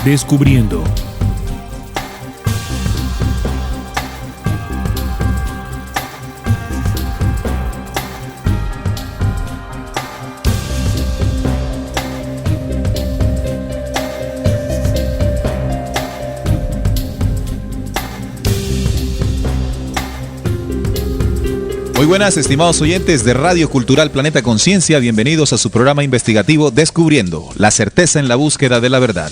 Descubriendo. Muy buenas, estimados oyentes de Radio Cultural Planeta Conciencia, bienvenidos a su programa investigativo Descubriendo, la certeza en la búsqueda de la verdad.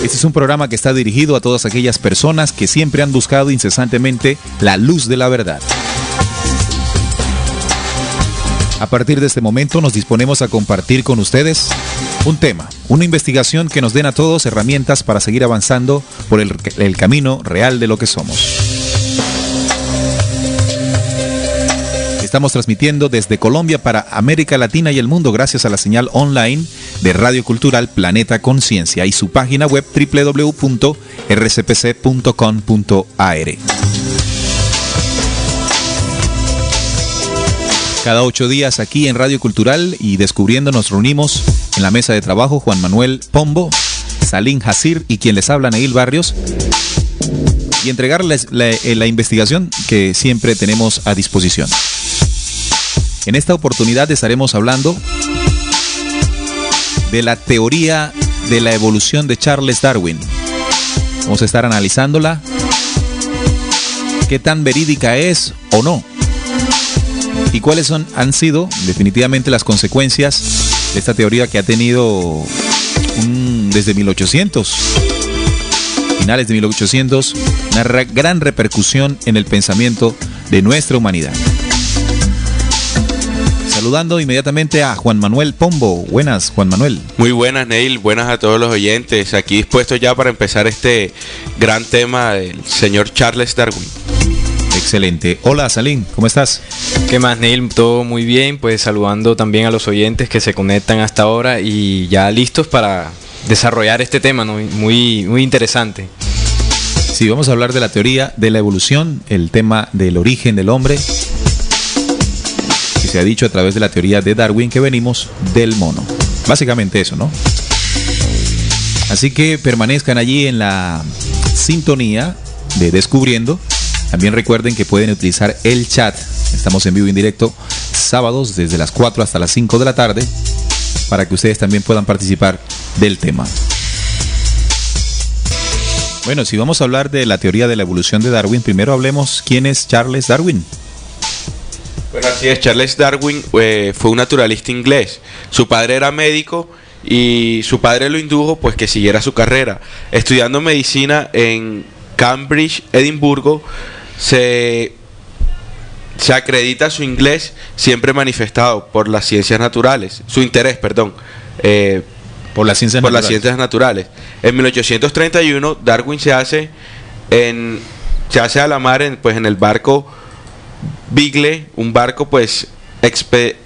Este es un programa que está dirigido a todas aquellas personas que siempre han buscado incesantemente la luz de la verdad. A partir de este momento nos disponemos a compartir con ustedes un tema, una investigación que nos den a todos herramientas para seguir avanzando por el camino real de lo que somos. Estamos transmitiendo desde Colombia para América Latina y el mundo gracias a la señal online de Radio Cultural Planeta Conciencia y su página web www.rcpc.com.ar. Cada 8 días aquí en Radio Cultural y Descubriendo nos reunimos en la mesa de trabajo Juan Manuel Pombo, Salim Hasir y quien les habla, Neil Barrios, y entregarles la investigación que siempre tenemos a disposición. En esta oportunidad estaremos hablando de la teoría de la evolución de Charles Darwin. Vamos a estar analizándola, qué tan verídica es o no. ¿Y cuáles han sido definitivamente las consecuencias de esta teoría que ha tenido desde 1800, finales de 1800, una gran repercusión en el pensamiento de nuestra humanidad? Saludando inmediatamente a Juan Manuel Pombo. Buenas, Juan Manuel. Muy buenas, Neil. Buenas a todos los oyentes. Aquí dispuesto ya para empezar este gran tema del señor Charles Darwin. Excelente. Hola, Salim, ¿cómo estás? ¿Qué más, Neil? Todo muy bien, pues saludando también a los oyentes que se conectan hasta ahora y ya listos para desarrollar este tema, ¿no? Muy interesante. Sí, vamos a hablar de la teoría de la evolución, el tema del origen del hombre, que se ha dicho a través de la teoría de Darwin que venimos del mono. Básicamente eso, ¿no? Así que permanezcan allí en la sintonía de Descubriendo. También recuerden que pueden utilizar el chat. Estamos en vivo y en directo sábados desde las 4 hasta las 5 de la tarde para que ustedes también puedan participar del tema. Bueno, si vamos a hablar de la teoría de la evolución de Darwin, primero hablemos quién es Charles Darwin. Bueno, así es, Charles Darwin fue un naturalista inglés. Su padre era médico y su padre lo indujo pues que siguiera su carrera. Estudiando medicina en Cambridge, Edimburgo, se acredita su inglés siempre manifestado por las ciencias naturales, su interés, por las ciencias naturales. En 1831 Darwin se hace a la mar en el barco Beagle, un barco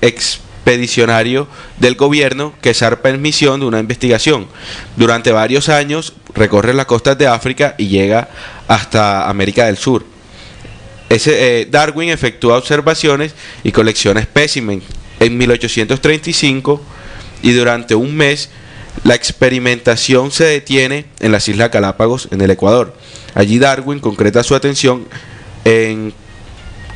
expedicionario del gobierno que zarpa en misión de una investigación. Durante varios años recorre las costas de África y llega hasta América del Sur. Darwin efectúa observaciones y colecciona espécimen. En 1835 y durante un mes la experimentación se detiene en las Islas Galápagos, en el Ecuador. Allí Darwin concreta su atención en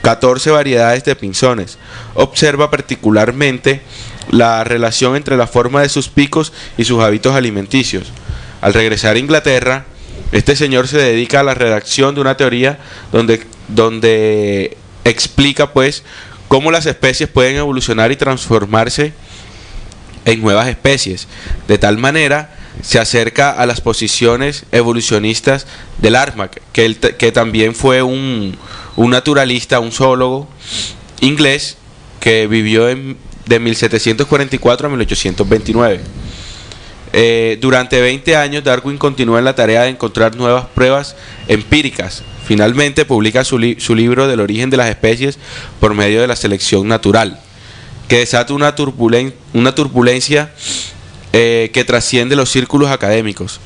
14 variedades de pinzones. Observa particularmente la relación entre la forma de sus picos y sus hábitos alimenticios. Al regresar a Inglaterra, este señor se dedica a la redacción de una teoría donde explica cómo las especies pueden evolucionar y transformarse en nuevas especies. De tal manera se acerca a las posiciones evolucionistas de Lamarck, que también fue un naturalista, un zoólogo inglés que vivió de 1744 a 1829. Durante 20 años Darwin continúa en la tarea de encontrar nuevas pruebas empíricas. Finalmente publica su libro del origen de las especies por medio de la selección natural, que desata una turbulencia que trasciende los círculos académicos.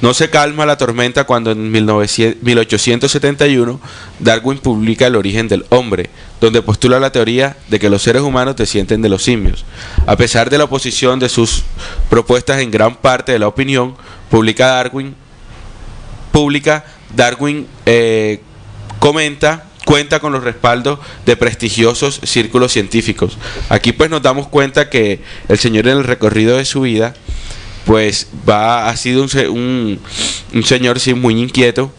No se calma la tormenta cuando en 1871 Darwin publica El origen del hombre, donde postula la teoría de que los seres humanos descienden de los simios. A pesar de la oposición de sus propuestas en gran parte de la opinión, cuenta con los respaldos de prestigiosos círculos científicos. Aquí pues nos damos cuenta que el señor en el recorrido de su vida pues ha sido un señor sí, muy inquieto,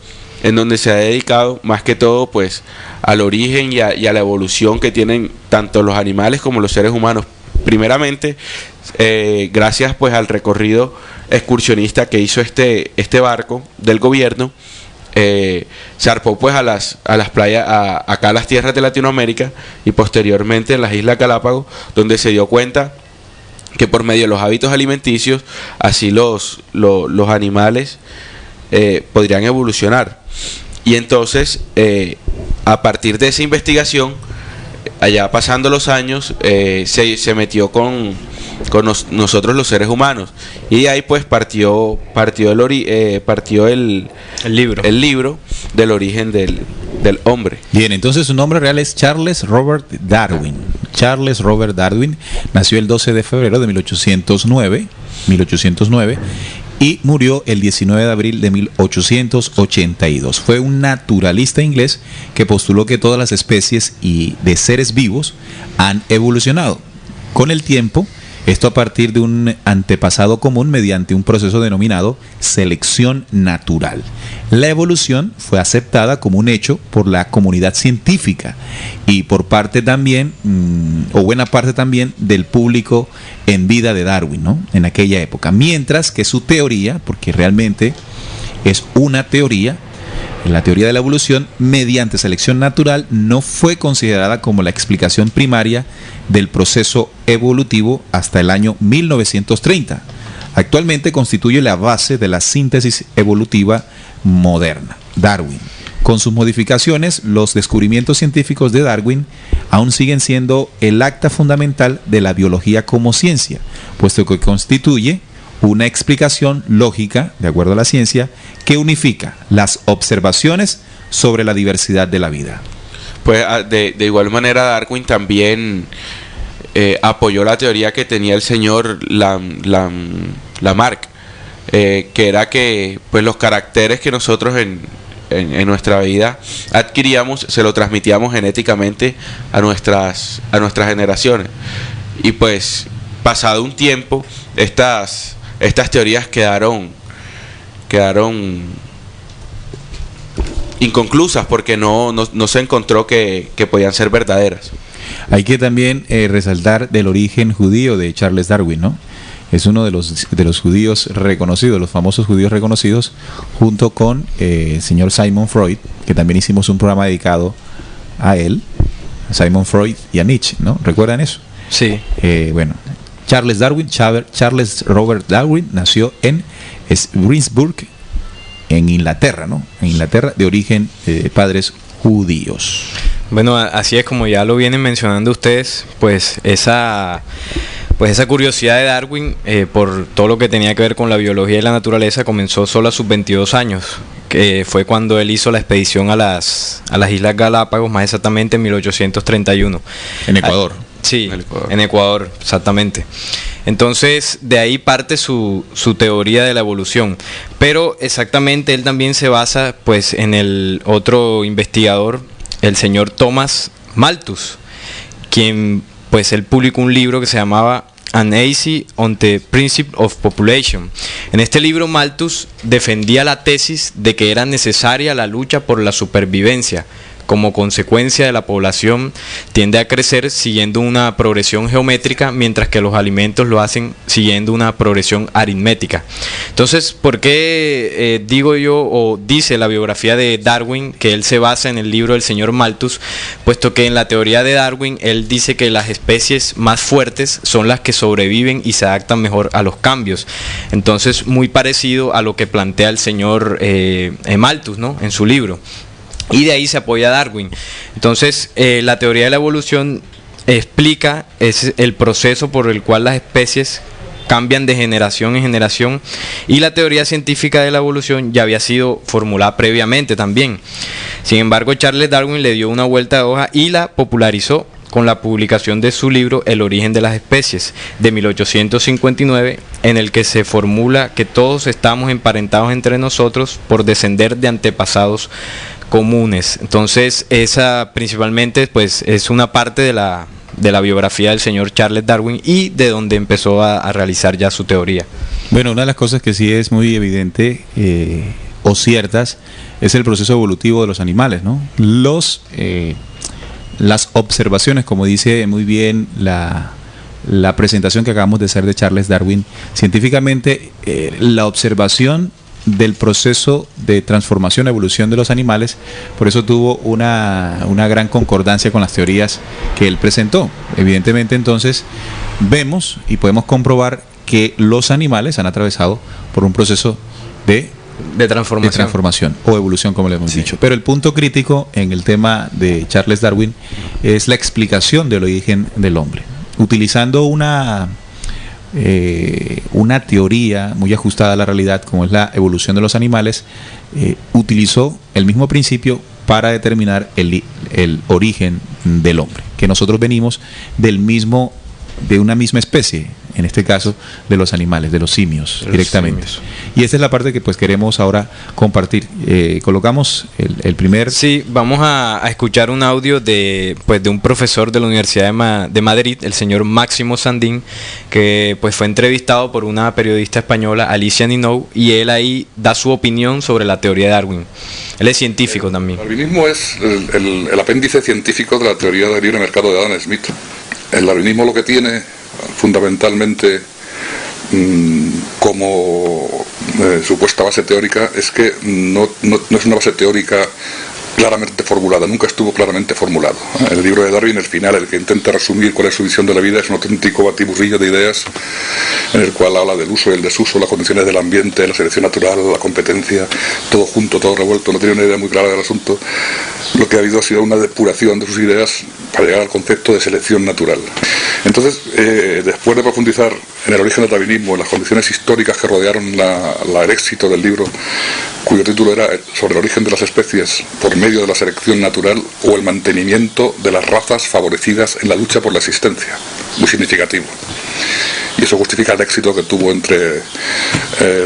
en donde se ha dedicado más que todo pues al origen y a la evolución que tienen tanto los animales como los seres humanos. Primeramente, gracias pues al recorrido excursionista que hizo este barco del gobierno, zarpó pues a las playas, acá a las tierras de Latinoamérica y posteriormente en las Islas Galápagos, donde se dio cuenta que por medio de los hábitos alimenticios así los animales podrían evolucionar. Y entonces a partir de esa investigación, allá pasando los años, se metió con nosotros los seres humanos, y de ahí pues partió el libro del origen del hombre. Bien, entonces su nombre real es Charles Robert Darwin. Charles Robert Darwin nació el 12 de febrero de 1809 y murió el 19 de abril de 1882. Fue un naturalista inglés que postuló que todas las especies y de seres vivos han evolucionado con el tiempo, esto a partir de un antepasado común mediante un proceso denominado selección natural. La evolución fue aceptada como un hecho por la comunidad científica y por parte también, o buena parte también, del público en vida de Darwin, ¿no? En aquella época. Mientras que su teoría, porque realmente es una teoría, la teoría de la evolución mediante selección natural, no fue considerada como la explicación primaria del proceso evolutivo hasta el año 1930. Actualmente constituye la base de la síntesis evolutiva moderna. Darwin. Con sus modificaciones, los descubrimientos científicos de Darwin aún siguen siendo el acta fundamental de la biología como ciencia, puesto que constituye una explicación lógica, de acuerdo a la ciencia, que unifica las observaciones sobre la diversidad de la vida. Pues de igual manera Darwin también apoyó la teoría que tenía el señor Lamarck, que era que pues los caracteres que nosotros en nuestra vida adquiríamos se lo transmitíamos genéticamente a nuestras generaciones, y pues pasado un tiempo estas teorías quedaron inconclusas porque no se encontró que podían ser verdaderas. Hay que también resaltar del origen judío de Charles Darwin, ¿no? Es uno de los judíos reconocidos, los famosos judíos reconocidos, junto con el señor Sigmund Freud, que también hicimos un programa dedicado a él, Sigmund Freud y a Nietzsche, ¿no? ¿Recuerdan eso? Sí. Bueno, Charles Robert Darwin nació en Greensburg, en Inglaterra, ¿no? En Inglaterra, de origen padres judíos. Bueno, así es como ya lo vienen mencionando ustedes, pues esa curiosidad de Darwin por todo lo que tenía que ver con la biología y la naturaleza comenzó solo a sus 22 años, que fue cuando él hizo la expedición a las Islas Galápagos, más exactamente en 1831. En Ecuador. Sí, en Ecuador, exactamente. Entonces, de ahí parte su teoría de la evolución. Pero exactamente él también se basa pues en el otro investigador, el señor Thomas Malthus, quien pues él publicó un libro que se llamaba An Essay on the Principle of Population. En este libro Malthus defendía la tesis de que era necesaria la lucha por la supervivencia. Como consecuencia de la población tiende a crecer siguiendo una progresión geométrica, mientras que los alimentos lo hacen siguiendo una progresión aritmética. Entonces, ¿por qué digo yo o dice la biografía de Darwin que él se basa en el libro del señor Malthus? Puesto que en la teoría de Darwin él dice que las especies más fuertes son las que sobreviven y se adaptan mejor a los cambios. Entonces, muy parecido a lo que plantea el señor Malthus, ¿no? En su libro. Y de ahí se apoya Darwin. Entonces, la teoría de la evolución explica el proceso por el cual las especies cambian de generación en generación, y la teoría científica de la evolución ya había sido formulada previamente también. Sin embargo, Charles Darwin le dio una vuelta de hoja y la popularizó con la publicación de su libro El origen de las especies, de 1859, en el que se formula que todos estamos emparentados entre nosotros por descender de antepasados comunes. Entonces, esa principalmente pues es una parte de la biografía del señor Charles Darwin y de donde empezó a realizar ya su teoría. Bueno, una de las cosas que sí es muy evidente o ciertas es el proceso evolutivo de los animales, ¿no? Las observaciones, como dice muy bien la presentación que acabamos de hacer de Charles Darwin, científicamente la observación del proceso de transformación, evolución de los animales, por eso tuvo una gran concordancia con las teorías que él presentó. Evidentemente, entonces, vemos y podemos comprobar que los animales han atravesado por un proceso de transformación o evolución, como le hemos dicho. Pero el punto crítico en el tema de Charles Darwin es la explicación del origen del hombre, utilizando una teoría muy ajustada a la realidad, como es la evolución de los animales. Utilizó el mismo principio para determinar el origen del hombre, que nosotros venimos de una misma especie, en este caso de los animales, de los simios, directamente. Y esta es la parte que pues queremos ahora compartir. Colocamos el primer... Sí, vamos a escuchar un audio de un profesor de la Universidad de Madrid, el señor Máximo Sandín, que pues fue entrevistado por una periodista española, Alicia Ninou, y él ahí da su opinión sobre la teoría de Darwin. Él es científico también. El darwinismo es el apéndice científico de la teoría del libre mercado de Adam Smith. El darwinismo lo que tiene fundamentalmente como supuesta base teórica es que no es una base teórica claramente formulada, nunca estuvo claramente formulado. El libro de Darwin, el final, el que intenta resumir cuál es su visión de la vida, es un auténtico batiburrillo de ideas en el cual habla del uso y el desuso, las condiciones del ambiente, la selección natural, la competencia, todo junto, todo revuelto. No tiene una idea muy clara del asunto. Lo que ha habido ha sido una depuración de sus ideas para llegar al concepto de selección natural. Entonces, después de profundizar en el origen del darwinismo, en las condiciones históricas que rodearon el éxito del libro, cuyo título era Sobre el origen de las especies por medio de la selección natural o el mantenimiento de las razas favorecidas en la lucha por la existencia, muy significativo. Y eso justifica el éxito que tuvo entre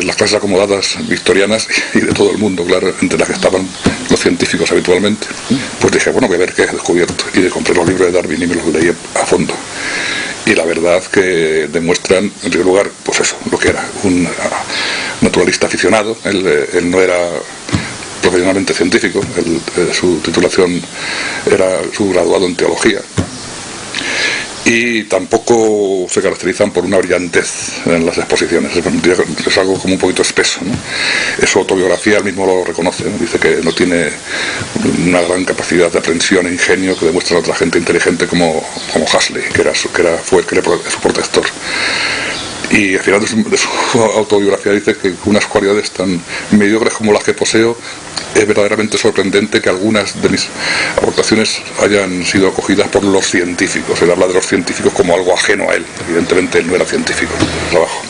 las clases acomodadas victorianas y de todo el mundo, claro, entre las que estaban los científicos habitualmente. Pues dije, bueno, voy a ver qué he descubierto. Y compré los libros de Darwin y me los leí a fondo. Y la verdad que demuestran, en primer lugar, pues eso, lo que era un naturalista aficionado. Él no era profesionalmente científico, su titulación era su graduado en teología. Y tampoco se caracterizan por una brillantez en las exposiciones, es algo como un poquito espeso, ¿no? En su autobiografía él mismo lo reconoce, ¿no? Dice que no tiene una gran capacidad de aprensión e ingenio que demuestra a otra gente inteligente como Huxley, fue su protector. Y al final de su autobiografía dice que unas cualidades tan mediocres como las que poseo, es verdaderamente sorprendente que algunas de mis aportaciones hayan sido acogidas por los científicos. Él habla de los científicos como algo ajeno a él. Evidentemente él no era científico en el trabajo.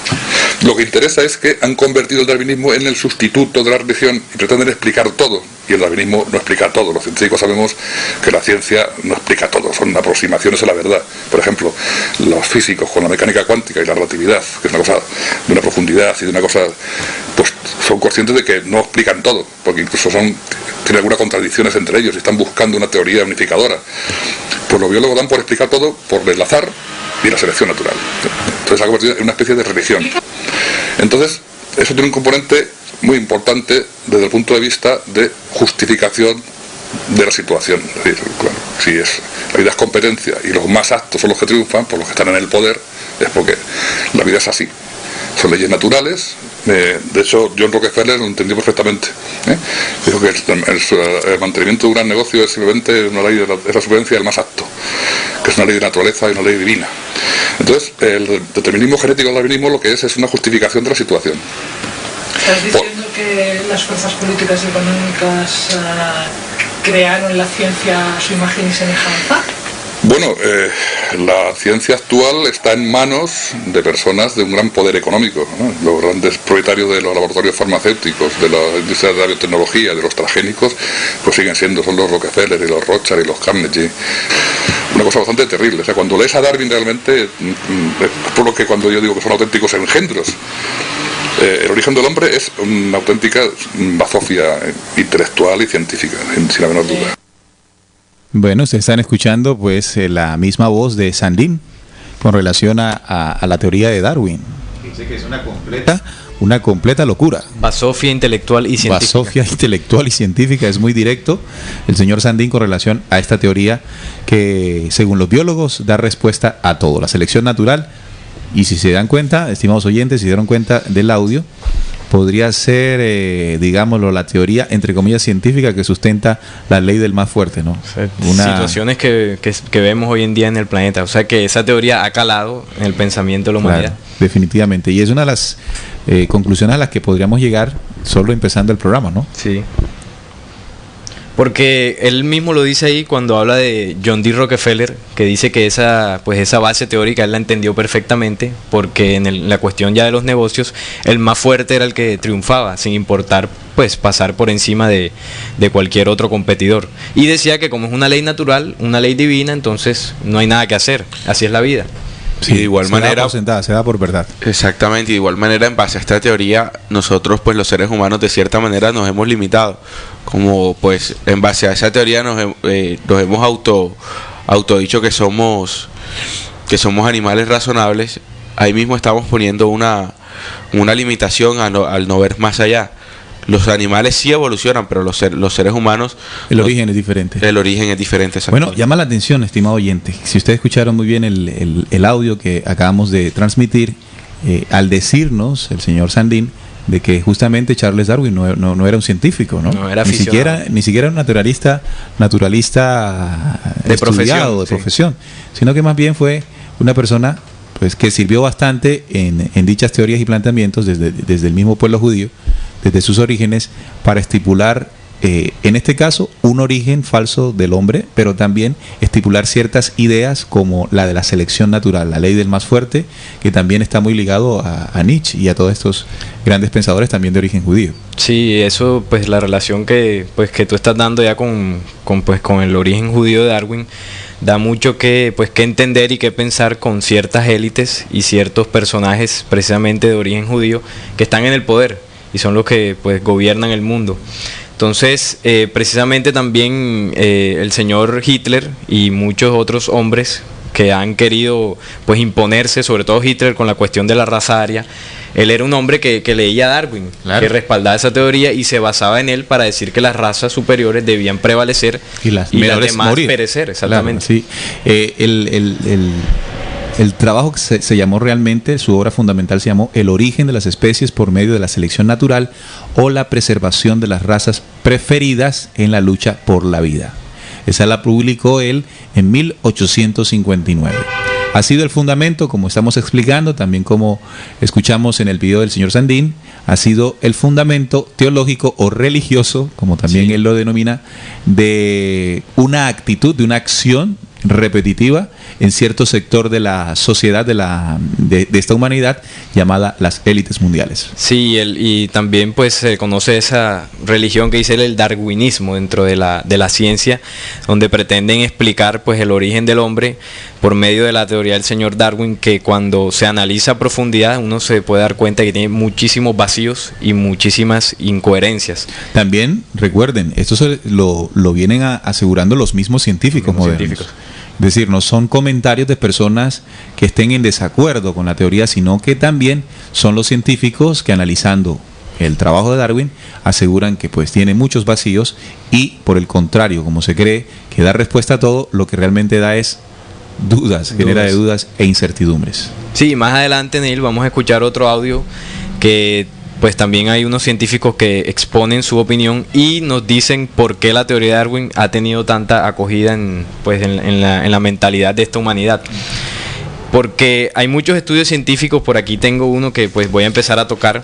Lo que interesa es que han convertido el darwinismo en el sustituto de la religión y pretenden explicar todo. Y el darwinismo no explica todo. Los científicos sabemos que la ciencia no explica todo, son aproximaciones a la verdad. Por ejemplo, los físicos con la mecánica cuántica y la relatividad, que es una cosa de una profundidad y de una cosa, pues son conscientes de que no explican todo, porque incluso tienen algunas contradicciones entre ellos y están buscando una teoría unificadora. Pues los biólogos dan por explicar todo por el azar y la selección natural. Entonces se ha convertido en una especie de religión. Entonces, eso tiene un componente muy importante desde el punto de vista de justificación de la situación. Es decir, claro, si la vida es competencia y los más aptos son los que triunfan, por los que están en el poder, es porque la vida es así. Son leyes naturales. De hecho, John Rockefeller lo entendió perfectamente. Dijo que el mantenimiento de un gran negocio es simplemente una ley de la supervivencia del más apto, que es una ley de naturaleza y una ley divina. Entonces, el determinismo genético del darwinismo lo que es una justificación de la situación. ¿Estás diciendo que las fuerzas políticas y económicas crearon la ciencia a su imagen y semejanza? Bueno, la ciencia actual está en manos de personas de un gran poder económico, ¿no? Los grandes propietarios de los laboratorios farmacéuticos, de la industria de la biotecnología, de los transgénicos, pues siguen siendo, son los Rockefeller y los Rothschild y los Carnegie. Una cosa bastante terrible. O sea, cuando lees a Darwin realmente, por lo que cuando yo digo que son auténticos engendros, el origen del hombre es una auténtica bazofia intelectual y científica, sin la menor duda. Bueno, ustedes están escuchando pues la misma voz de Sandin con relación a la teoría de Darwin. Dice que es una completa locura. Basofia intelectual y científica. Basofia intelectual y científica, es muy directo el señor Sandin con relación a esta teoría que, según los biólogos, da respuesta a todo. La selección natural, y si se dan cuenta, estimados oyentes, si se dieron cuenta del audio, podría ser, digámoslo, la teoría, entre comillas, científica que sustenta la ley del más fuerte, ¿no? Situaciones que vemos hoy en día en el planeta. O sea, que esa teoría ha calado en el pensamiento de la humanidad. Claro, definitivamente. Y es una de las conclusiones a las que podríamos llegar solo empezando el programa, ¿no? Sí. Porque él mismo lo dice ahí cuando habla de John D. Rockefeller, que dice que esa base teórica él la entendió perfectamente, porque en la cuestión ya de los negocios, el más fuerte era el que triunfaba, sin importar pues pasar por encima de cualquier otro competidor. Y decía que como es una ley natural, una ley divina, entonces no hay nada que hacer, así es la vida. Sí, de igual manera, se da por verdad. Exactamente, de igual manera, en base a esta teoría, nosotros, pues los seres humanos, de cierta manera nos hemos limitado. Como pues en base a esa teoría nos hemos autodicho que somos animales razonables. Ahí mismo estamos poniendo una limitación al no ver más allá. Los animales sí evolucionan, pero los seres humanos... El origen es diferente. El origen es diferente, Bueno, llama la atención, estimado oyente. Si ustedes escucharon muy bien el audio que acabamos de transmitir, al decirnos el señor Sandin de que justamente Charles Darwin no era un científico, ¿no? No era ni siquiera un naturalista de profesión, sino que más bien fue una persona pues que sirvió bastante en dichas teorías y planteamientos desde el mismo pueblo judío, desde sus orígenes, para estipular, en este caso, un origen falso del hombre, pero también estipular ciertas ideas como la de la selección natural, la ley del más fuerte, que también está muy ligado a Nietzsche y a todos estos grandes pensadores también de origen judío. Sí, eso, pues la relación que tú estás dando ya con el origen judío de Darwin, da mucho que entender y que pensar con ciertas élites y ciertos personajes precisamente de origen judío que están en el poder y son los que pues gobiernan el mundo. Entonces, precisamente también el señor Hitler y muchos otros hombres que han querido pues imponerse, sobre todo Hitler con la cuestión de la raza aria, él era un hombre que leía a Darwin, claro, que respaldaba esa teoría y se basaba en él para decir que las razas superiores debían prevalecer y las demás morir, perecer, exactamente. Claro, sí. El trabajo que se llamó realmente, su obra fundamental se llamó El origen de las especies por medio de la selección natural o la preservación de las razas preferidas en la lucha por la vida. Esa la publicó él en 1859. Ha sido el fundamento, como estamos explicando, también como escuchamos en el video del señor Sandin, ha sido el fundamento teológico o religioso, como también él lo denomina, de una actitud, de una acción repetitiva en cierto sector de la sociedad de esta humanidad llamada las élites mundiales. Sí, y también pues se conoce esa religión que dice el darwinismo dentro de la ciencia, donde pretenden explicar pues el origen del hombre por medio de la teoría del señor Darwin, que cuando se analiza a profundidad uno se puede dar cuenta que tiene muchísimos vacíos y muchísimas incoherencias. También recuerden, esto lo vienen asegurando los mismos científicos modernos. Es decir, no son comentarios de personas que estén en desacuerdo con la teoría, sino que también son los científicos que, analizando el trabajo de Darwin, aseguran que pues tiene muchos vacíos y, por el contrario, como se cree que da respuesta a todo, lo que realmente da es genera dudas e incertidumbres. Sí, más adelante, Neil, vamos a escuchar otro audio que pues también hay unos científicos que exponen su opinión y nos dicen por qué la teoría de Darwin ha tenido tanta acogida en la mentalidad de esta humanidad. Porque hay muchos estudios científicos, por aquí tengo uno que pues voy a empezar a tocar,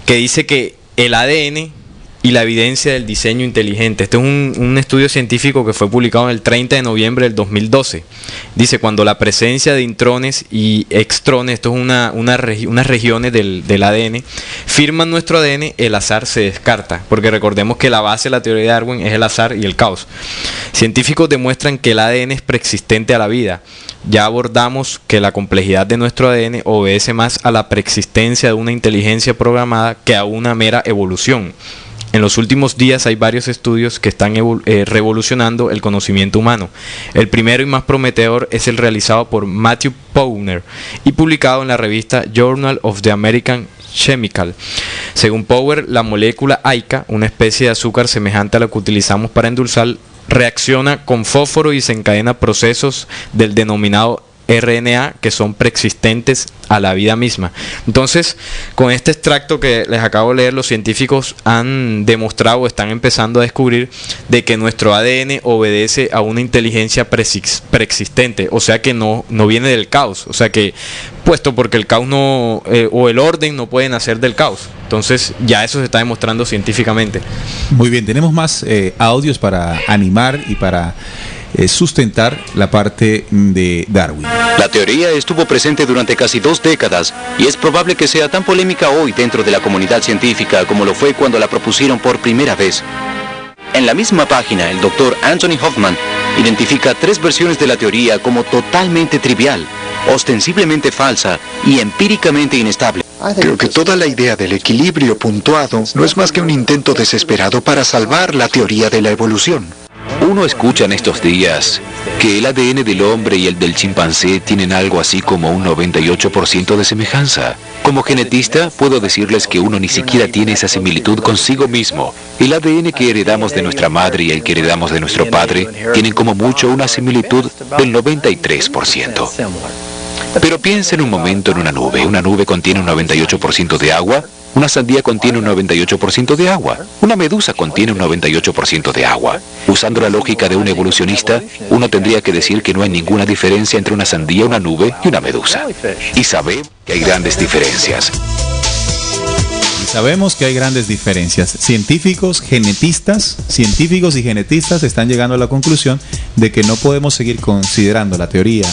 que dice que el ADN y la evidencia del diseño inteligente. Este es un estudio científico que fue publicado el 30 de noviembre del 2012. Dice, cuando la presencia de intrones y extrones, esto es unas regiones del ADN, firman nuestro ADN, el azar se descarta, porque recordemos que la base de la teoría de Darwin es el azar y el caos. Científicos demuestran que el ADN es preexistente a la vida. Ya abordamos que la complejidad de nuestro ADN obedece más a la preexistencia de una inteligencia programada que a una mera evolución. En los últimos días hay varios estudios que están revolucionando el conocimiento humano. El primero y más prometedor es el realizado por Matthew Powner y publicado en la revista Journal of the American Chemical. Según Power, la molécula AICA, una especie de azúcar semejante a la que utilizamos para endulzar, reacciona con fósforo y desencadena procesos del denominado RNA que son preexistentes a la vida misma. Entonces, con este extracto que les acabo de leer, los científicos han demostrado, están empezando a descubrir de que nuestro ADN obedece a una inteligencia preexistente, o sea que no viene del caos, o sea que, puesto porque el caos no, o el orden no puede nacer del caos. Entonces, ya eso se está demostrando científicamente. Muy bien, tenemos más audios para animar y para sustentar la parte de Darwin. La teoría estuvo presente durante casi 2 décadas y es probable que sea tan polémica hoy dentro de la comunidad científica como lo fue cuando la propusieron por primera vez. En la misma página, el doctor Anthony Hoffman identifica 3 versiones de la teoría como totalmente trivial, ostensiblemente falsa y empíricamente inestable. Creo que toda la idea del equilibrio puntuado no es más que un intento desesperado para salvar la teoría de la evolución. Uno escucha en estos días que el ADN del hombre y el del chimpancé tienen algo así como un 98% de semejanza. Como genetista, puedo decirles que uno ni siquiera tiene esa similitud consigo mismo. El ADN que heredamos de nuestra madre y el que heredamos de nuestro padre tienen como mucho una similitud del 93%. Pero piensen un momento en una nube. Una nube contiene un 98% de agua. Una sandía contiene un 98% de agua. Una medusa contiene un 98% de agua. Usando la lógica de un evolucionista, uno tendría que decir que no hay ninguna diferencia entre una sandía, una nube y una medusa. Y sabemos que hay grandes diferencias. Sabemos que hay grandes diferencias. Científicos y genetistas están llegando a la conclusión de que no podemos seguir considerando la teoría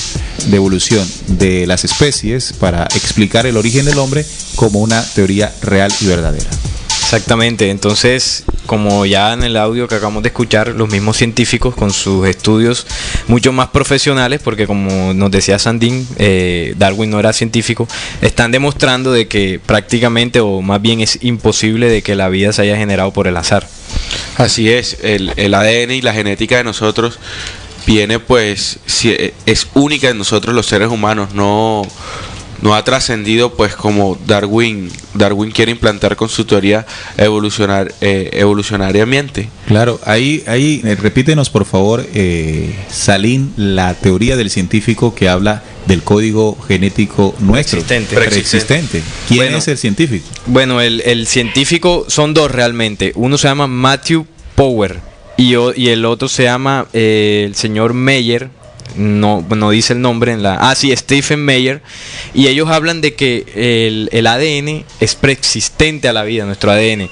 de evolución de las especies para explicar el origen del hombre como una teoría real y verdadera. Exactamente, entonces, como ya en el audio que acabamos de escuchar, los mismos científicos con sus estudios mucho más profesionales, porque como nos decía Sandín, Darwin no era científico, están demostrando de que prácticamente, o más bien es imposible de que la vida se haya generado por el azar. Así es, el ADN y la genética de nosotros viene pues, es única en nosotros los seres humanos, no ha trascendido pues como Darwin quiere implantar con su teoría evolucionariamente. Claro, ahí repítenos por favor, Salim, la teoría del científico que habla del código genético nuestro. Preexistente. ¿Quién es el científico? Bueno, el científico son 2 realmente. Uno se llama Matthew Power y el otro se llama el señor Meyer. No dice el nombre Stephen Meyer, y ellos hablan de que el ADN es preexistente a la vida, nuestro ADN,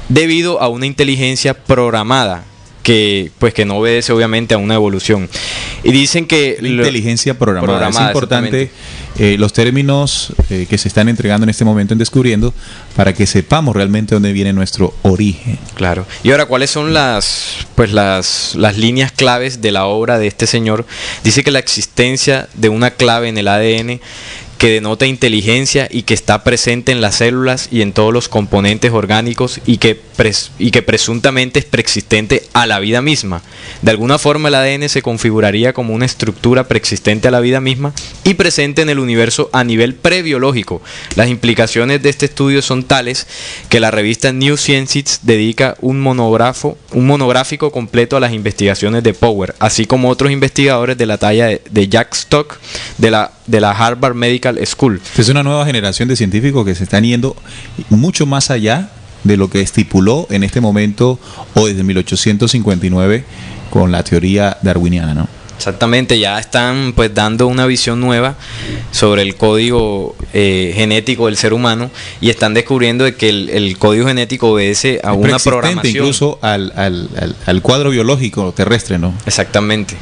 debido a una inteligencia programada que no obedece obviamente a una evolución. Y dicen que la inteligencia programada es importante, los términos que se están entregando en este momento en Descubriendo, para que sepamos realmente dónde viene nuestro origen. Claro. Y ahora, ¿cuáles son las líneas claves de la obra de este señor? Dice que la existencia de una clave en el ADN que denota inteligencia y que está presente en las células y en todos los componentes orgánicos y que presuntamente es preexistente a la vida misma. De alguna forma el ADN se configuraría como una estructura preexistente a la vida misma y presente en el universo a nivel prebiológico. Las implicaciones de este estudio son tales que la revista New Scientist dedica un monográfico completo a las investigaciones de Power, así como otros investigadores de la talla de Jack Stock de la Harvard Medical School. Es una nueva generación de científicos que se están yendo mucho más allá de lo que estipuló en este momento o desde 1859 con la teoría darwiniana, ¿no? Exactamente, ya están pues dando una visión nueva sobre el código genético del ser humano y están descubriendo de que el código genético obedece a una programación. Incluso al cuadro biológico terrestre, ¿no? Exactamente.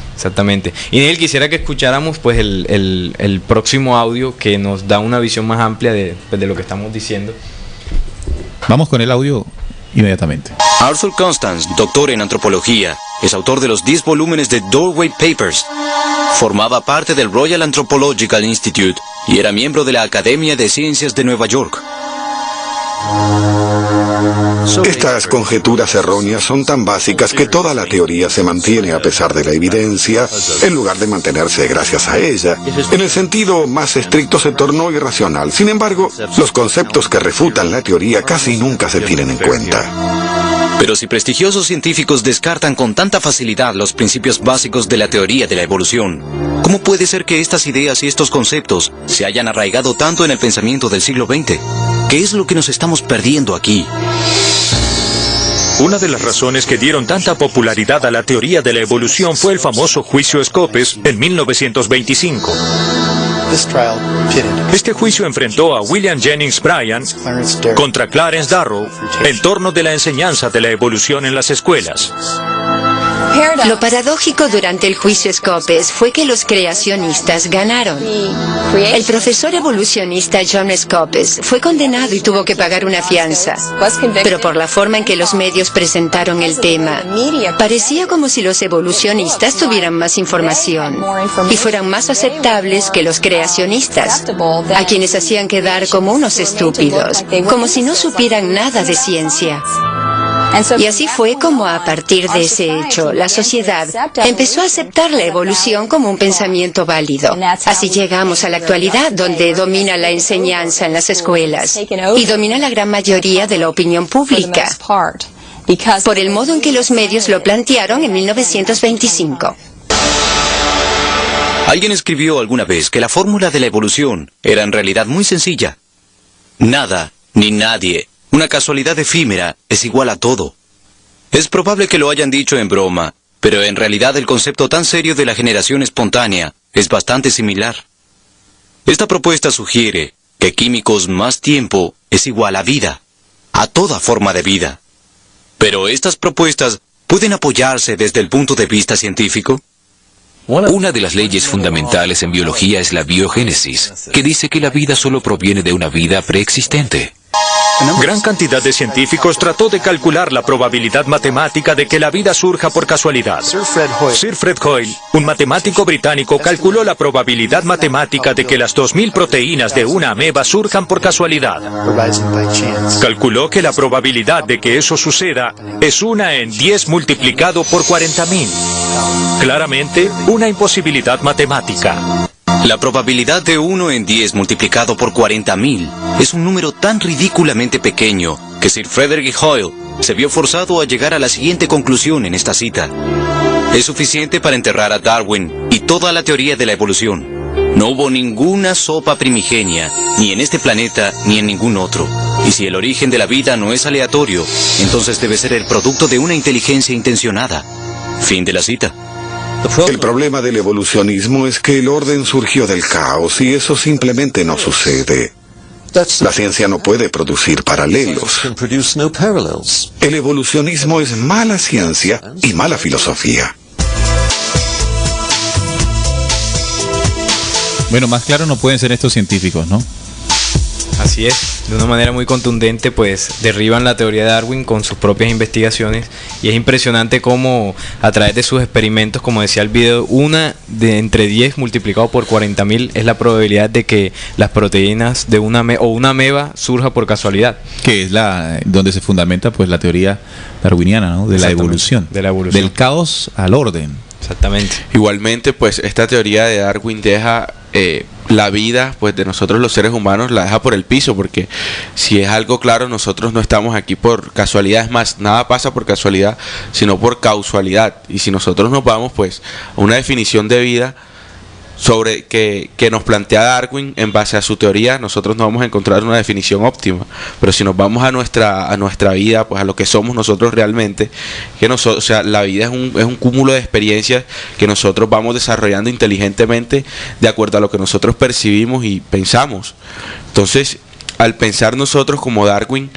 Y Neil, quisiera que escucháramos pues el próximo audio que nos da una visión más amplia de lo que estamos diciendo. Vamos con el audio inmediatamente. Arthur Constance, doctor en antropología, es autor de los 10 volúmenes de Doorway Papers. Formaba parte del Royal Anthropological Institute y era miembro de la Academia de Ciencias de Nueva York. Estas conjeturas erróneas son tan básicas que toda la teoría se mantiene a pesar de la evidencia, en lugar de mantenerse gracias a ella. En el sentido más estricto se tornó irracional. Sin embargo, los conceptos que refutan la teoría casi nunca se tienen en cuenta. Pero si prestigiosos científicos descartan con tanta facilidad los principios básicos de la teoría de la evolución, ¿cómo puede ser que estas ideas y estos conceptos se hayan arraigado tanto en el pensamiento del siglo XX? ¿Qué es lo que nos estamos perdiendo aquí? Una de las razones que dieron tanta popularidad a la teoría de la evolución fue el famoso juicio Scopes en 1925. Este juicio enfrentó a William Jennings Bryan contra Clarence Darrow en torno de la enseñanza de la evolución en las escuelas. Lo paradójico durante el juicio Scopes fue que los creacionistas ganaron. El profesor evolucionista John Scopes fue condenado y tuvo que pagar una fianza. Pero por la forma en que los medios presentaron el tema, parecía como si los evolucionistas tuvieran más información y fueran más aceptables que los creacionistas, a quienes hacían quedar como unos estúpidos, como si no supieran nada de ciencia. Y así fue como a partir de ese hecho, la sociedad empezó a aceptar la evolución como un pensamiento válido. Así llegamos a la actualidad, donde domina la enseñanza en las escuelas y domina la gran mayoría de la opinión pública, por el modo en que los medios lo plantearon en 1925. Alguien escribió alguna vez que la fórmula de la evolución era en realidad muy sencilla. Nada, ni nadie, una casualidad efímera, es igual a todo. Es probable que lo hayan dicho en broma, pero en realidad el concepto tan serio de la generación espontánea es bastante similar. Esta propuesta sugiere que químicos más tiempo es igual a vida, a toda forma de vida. Pero estas propuestas pueden apoyarse desde el punto de vista científico. Una de las leyes fundamentales en biología es la biogénesis, que dice que la vida solo proviene de una vida preexistente. Gran cantidad de científicos trató de calcular la probabilidad matemática de que la vida surja por casualidad. Sir Fred Hoyle, un matemático británico, calculó la probabilidad matemática de que las 2000 proteínas de una ameba surjan por casualidad. Calculó que la probabilidad de que eso suceda es 1 en 10 multiplicado por 40.000. Claramente, una imposibilidad matemática. La probabilidad de 1 en 10 multiplicado por 40.000 es un número tan ridículamente pequeño que Sir Frederick Hoyle se vio forzado a llegar a la siguiente conclusión en esta cita. Es suficiente para enterrar a Darwin y toda la teoría de la evolución. No hubo ninguna sopa primigenia, ni en este planeta ni en ningún otro. Y si el origen de la vida no es aleatorio, entonces debe ser el producto de una inteligencia intencionada. Fin de la cita. El problema del evolucionismo es que el orden surgió del caos y eso simplemente no sucede. La ciencia no puede producir paralelos. El evolucionismo es mala ciencia y mala filosofía. Bueno, más claro no pueden ser estos científicos, ¿no? Así es, de una manera muy contundente pues derriban la teoría de Darwin con sus propias investigaciones y es impresionante cómo a través de sus experimentos, como decía el video, 1 de entre 10 multiplicado por 40.000 es la probabilidad de que las proteínas de una ameba surja por casualidad. Que es donde se fundamenta pues la teoría darwiniana, ¿no? De la evolución. Del caos al orden. Exactamente. Igualmente pues esta teoría de Darwin deja la vida pues de nosotros los seres humanos la deja por el piso, porque si es algo claro, nosotros no estamos aquí por casualidad, es más, nada pasa por casualidad, sino por causalidad. Y si nosotros nos vamos pues a una definición de vida, que nos plantea Darwin, en base a su teoría, nosotros no vamos a encontrar una definición óptima. Pero si nos vamos a nuestra vida, pues a lo que somos nosotros realmente, o sea, la vida es un cúmulo de experiencias que nosotros vamos desarrollando inteligentemente de acuerdo a lo que nosotros percibimos y pensamos. Entonces, al pensar nosotros como Darwin,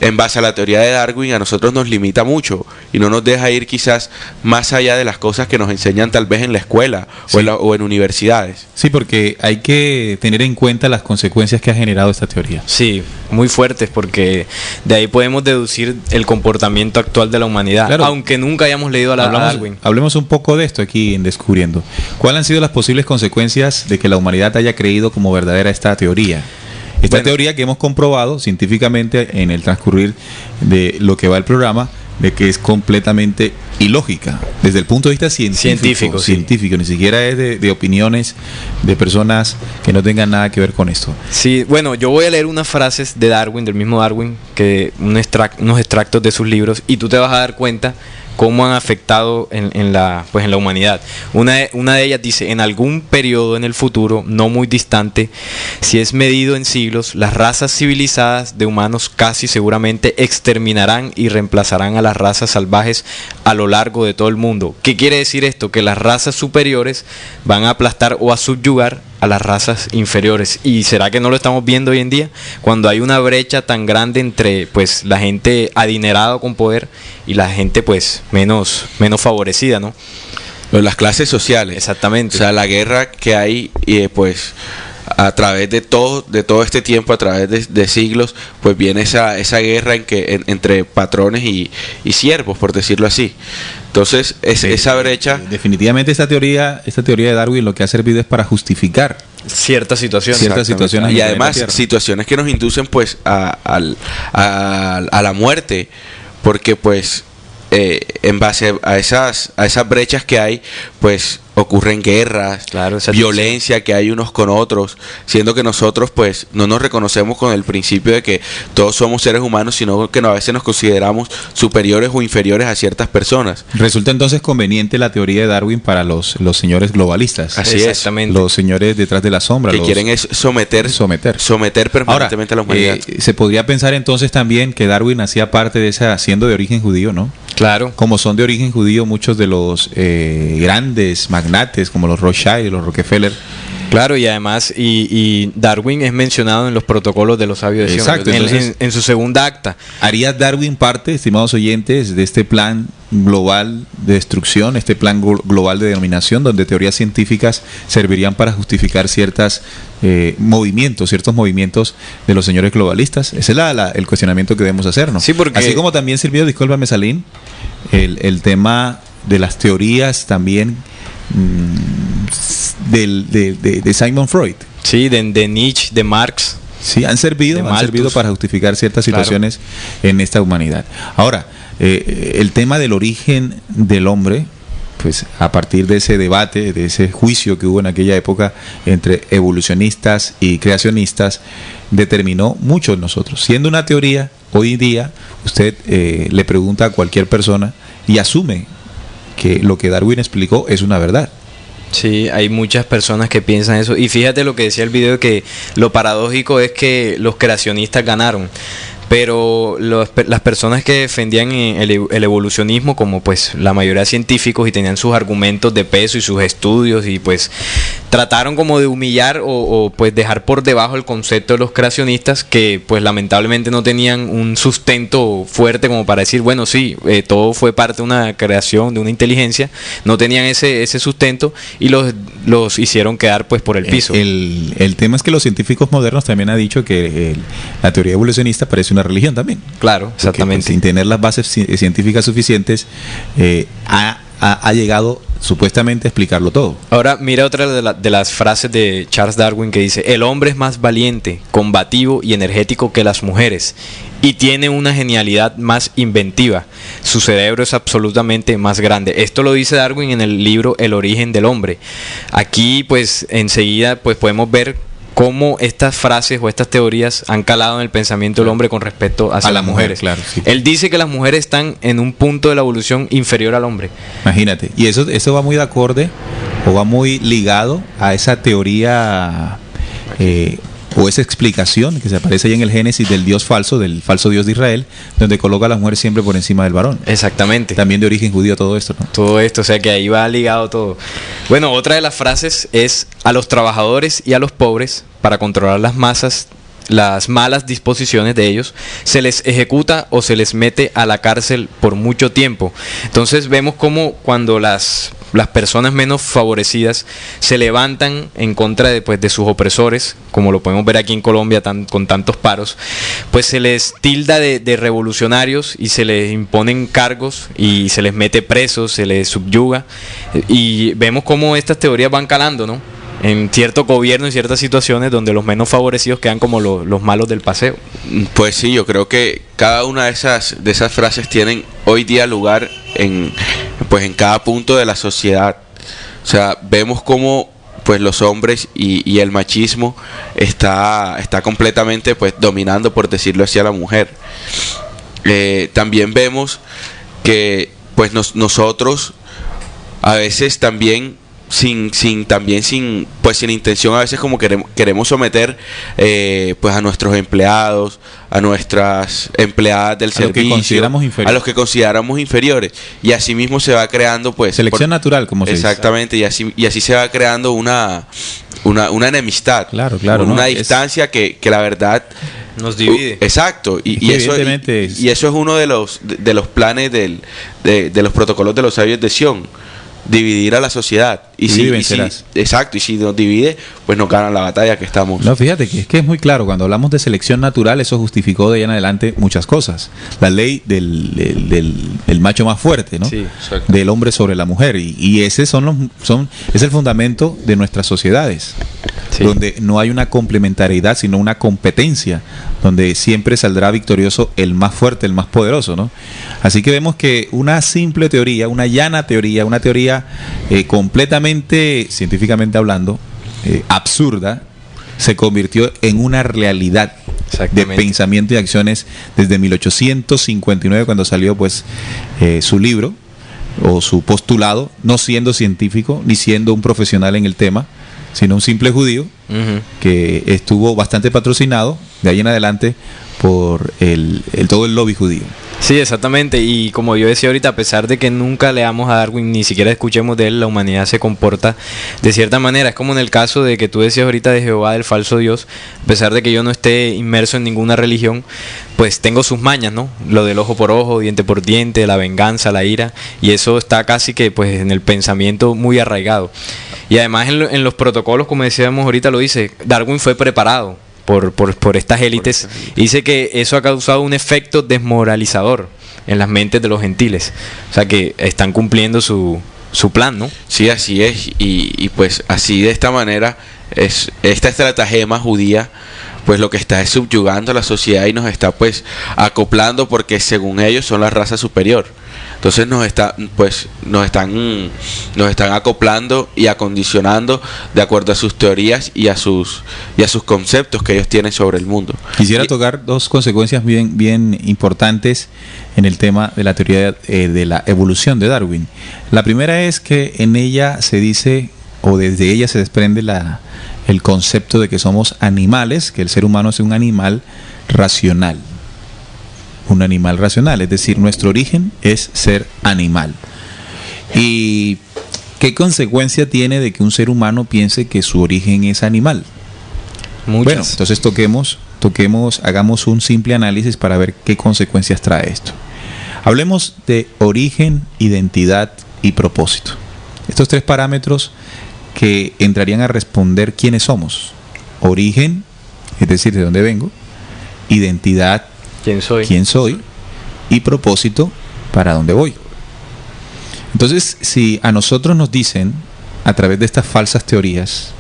en base a la teoría de Darwin, a nosotros nos limita mucho y no nos deja ir quizás más allá de las cosas que nos enseñan tal vez en la escuela, sí, o en universidades. Sí, porque hay que tener en cuenta las consecuencias que ha generado esta teoría. Sí, muy fuertes, porque de ahí podemos deducir el comportamiento actual de la humanidad, claro, aunque nunca hayamos leído a Darwin. Hablemos un poco de esto aquí en Descubriendo. ¿Cuáles han sido las posibles consecuencias de que la humanidad haya creído como verdadera esta teoría? Esta teoría que hemos comprobado científicamente en el transcurrir de lo que va el programa, de que es completamente ilógica desde el punto de vista científico, ni siquiera es de opiniones de personas que no tengan nada que ver con esto. Sí, bueno, yo voy a leer unas frases de Darwin, del mismo Darwin, unos extractos de sus libros, y tú te vas a dar cuenta cómo han afectado en la humanidad. Una de ellas dice: en algún periodo en el futuro, no muy distante, si es medido en siglos, las razas civilizadas de humanos casi seguramente exterminarán y reemplazarán a las razas salvajes a lo largo de todo el mundo. ¿Qué quiere decir esto? Que las razas superiores van a aplastar o a subyugar a las razas inferiores. ¿Y será que no lo estamos viendo hoy en día? Cuando hay una brecha tan grande entre pues la gente adinerada con poder y la gente pues menos favorecida, ¿no? Las clases sociales. Exactamente. O sea, la guerra que hay pues a través de todo este tiempo, a través de siglos, pues viene esa guerra entre patrones y siervos, por decirlo así. Entonces, esa brecha... Definitivamente esta teoría de Darwin lo que ha servido es para justificar ciertas situaciones. Y además situaciones que nos inducen pues a la muerte, porque pues en base a esas brechas que hay, pues ocurren guerras, claro, violencia que hay unos con otros, siendo que nosotros pues no nos reconocemos con el principio de que todos somos seres humanos, sino que a veces nos consideramos superiores o inferiores a ciertas personas. Resulta entonces conveniente la teoría de Darwin para los señores globalistas. Así exactamente. Los señores detrás de la sombra. Que quieren es someter permanentemente a la humanidad. Se podría pensar entonces también que Darwin hacía parte de esa, siendo de origen judío, ¿no? Claro. Como son de origen judío muchos de los grandes magnates como los Rothschild y los Rockefeller. Claro, y además y Darwin es mencionado en los protocolos de los sabios de Sion. Exacto, en su segunda acta. ¿Haría Darwin parte, estimados oyentes, de este plan global de destrucción, este plan global de dominación, donde teorías científicas servirían para justificar ciertos movimientos de los señores globalistas? Ese es el cuestionamiento que debemos hacernos. Sí, porque... Así como también sirvió, discúlpame Salim, el tema de las teorías también de Sigmund Freud. Sí, de Nietzsche, de Marx. Sí, han servido para justificar ciertas situaciones, claro, en esta humanidad. Ahora, el tema del origen del hombre, pues a partir de ese debate, de ese juicio que hubo en aquella época entre evolucionistas y creacionistas, determinó mucho en nosotros. Siendo una teoría, hoy en día usted le pregunta a cualquier persona y asume que lo que Darwin explicó es una verdad. Sí, hay muchas personas que piensan eso. Y fíjate lo que decía el video, que lo paradójico es que los creacionistas ganaron. Pero las personas que defendían el evolucionismo, como pues la mayoría de científicos, y tenían sus argumentos de peso y sus estudios, y pues trataron como de humillar o pues dejar por debajo el concepto de los creacionistas, que pues lamentablemente no tenían un sustento fuerte como para decir, bueno, sí, todo fue parte de una creación, de una inteligencia. No tenían ese sustento y los hicieron quedar pues por el piso. El tema es que los científicos modernos también han dicho que la teoría evolucionista parece una religión también. Claro, exactamente. Porque, pues, sin tener las bases científicas suficientes, ha llegado supuestamente a explicarlo todo. Ahora mira otra de las frases de Charles Darwin, que dice: el hombre es más valiente, combativo y energético que las mujeres, y tiene una genialidad más inventiva. Su cerebro es absolutamente más grande. Esto lo dice Darwin en el libro El origen del hombre. Aquí pues enseguida pues podemos ver cómo estas frases o estas teorías han calado en el pensamiento del hombre con respecto a las mujeres. Claro, sí. Él dice que las mujeres están en un punto de la evolución inferior al hombre. Imagínate. Y eso va muy de acorde o va muy ligado a esa teoría o esa explicación que se aparece ahí en el Génesis del Dios falso, del falso Dios de Israel, donde coloca a la mujer siempre por encima del varón. Exactamente. También de origen judío todo esto, ¿no? Todo esto, o sea que ahí va ligado todo. Bueno, otra de las frases es: a los trabajadores y a los pobres, para controlar las masas, las malas disposiciones de ellos, se les ejecuta o se les mete a la cárcel por mucho tiempo. Entonces vemos cómo cuando las personas menos favorecidas se levantan en contra de sus opresores, como lo podemos ver aquí en Colombia con tantos paros, pues se les tilda de revolucionarios y se les imponen cargos y se les mete presos, se les subyuga, y vemos cómo estas teorías van calando, ¿no?, en cierto gobierno, en ciertas situaciones donde los menos favorecidos quedan como los malos del paseo. Pues sí, yo creo que cada una de esas frases tienen hoy día lugar en cada punto de la sociedad. O sea, vemos cómo pues los hombres y el machismo está completamente pues dominando, por decirlo así, a la mujer. También vemos que pues nosotros a veces también sin intención, a veces como queremos someter pues a nuestros empleados, a nuestras empleadas del servicio, a los que consideramos inferiores, y así mismo se va creando pues selección natural, como se dice. Exactamente, y así se va creando una enemistad, claro, una distancia que la verdad nos divide. Exacto, y eso es uno de los planes de los protocolos de los sabios de Sión: dividir a la sociedad. Y si nos divide, pues nos ganan la batalla que estamos. No, fíjate que es muy claro, cuando hablamos de selección natural, eso justificó de ahí en adelante muchas cosas. La ley del macho más fuerte, ¿no? Sí, exacto. Del hombre sobre la mujer, y ese es el fundamento de nuestras sociedades, sí, donde no hay una complementariedad, sino una competencia, donde siempre saldrá victorioso el más fuerte, el más poderoso, ¿no? Así que vemos que una simple teoría, una llana teoría, una teoría completamente, científicamente hablando, absurda, se convirtió en una realidad de pensamiento y acciones desde 1859, cuando salió pues su libro o su postulado, no siendo científico ni siendo un profesional en el tema, sino un simple judío que estuvo bastante patrocinado de ahí en adelante por todo el lobby judío. Sí, exactamente, y como yo decía ahorita, a pesar de que nunca leamos a Darwin, ni siquiera escuchemos de él, la humanidad se comporta de cierta manera. Es como en el caso de que tú decías ahorita de Jehová, del falso Dios. A pesar de que yo no esté inmerso en ninguna religión, pues tengo sus mañas, ¿no? Lo del ojo por ojo, diente por diente, la venganza, la ira, y eso está casi que pues en el pensamiento muy arraigado. Y además en los protocolos, como decíamos ahorita, lo dice, Darwin fue preparado por estas élites, y dice que eso ha causado un efecto desmoralizador en las mentes de los gentiles. O sea que están cumpliendo su plan, ¿no? Sí, así es, y pues así, de esta manera, es esta estratagema judía pues lo que está es subyugando a la sociedad y nos está pues acoplando, porque según ellos son la raza superior. Entonces nos están acoplando y acondicionando de acuerdo a sus teorías y a sus conceptos que ellos tienen sobre el mundo. Quisiera tocar dos consecuencias bien importantes en el tema de la teoría de la evolución de Darwin. La primera es que en ella se dice, o desde ella se desprende el concepto de que somos animales, que el ser humano es un animal racional. Un animal racional, es decir, nuestro origen es ser animal. ¿Y qué consecuencia tiene de que un ser humano piense que su origen es animal? Muchas. Bueno, entonces hagamos un simple análisis para ver qué consecuencias trae esto. Hablemos de origen, identidad y propósito. Estos tres parámetros que entrarían a responder quiénes somos. Origen, es decir, de dónde vengo. Identidad, quién soy, y propósito, para dónde voy. Entonces, si a nosotros nos dicen, a través de estas falsas teorías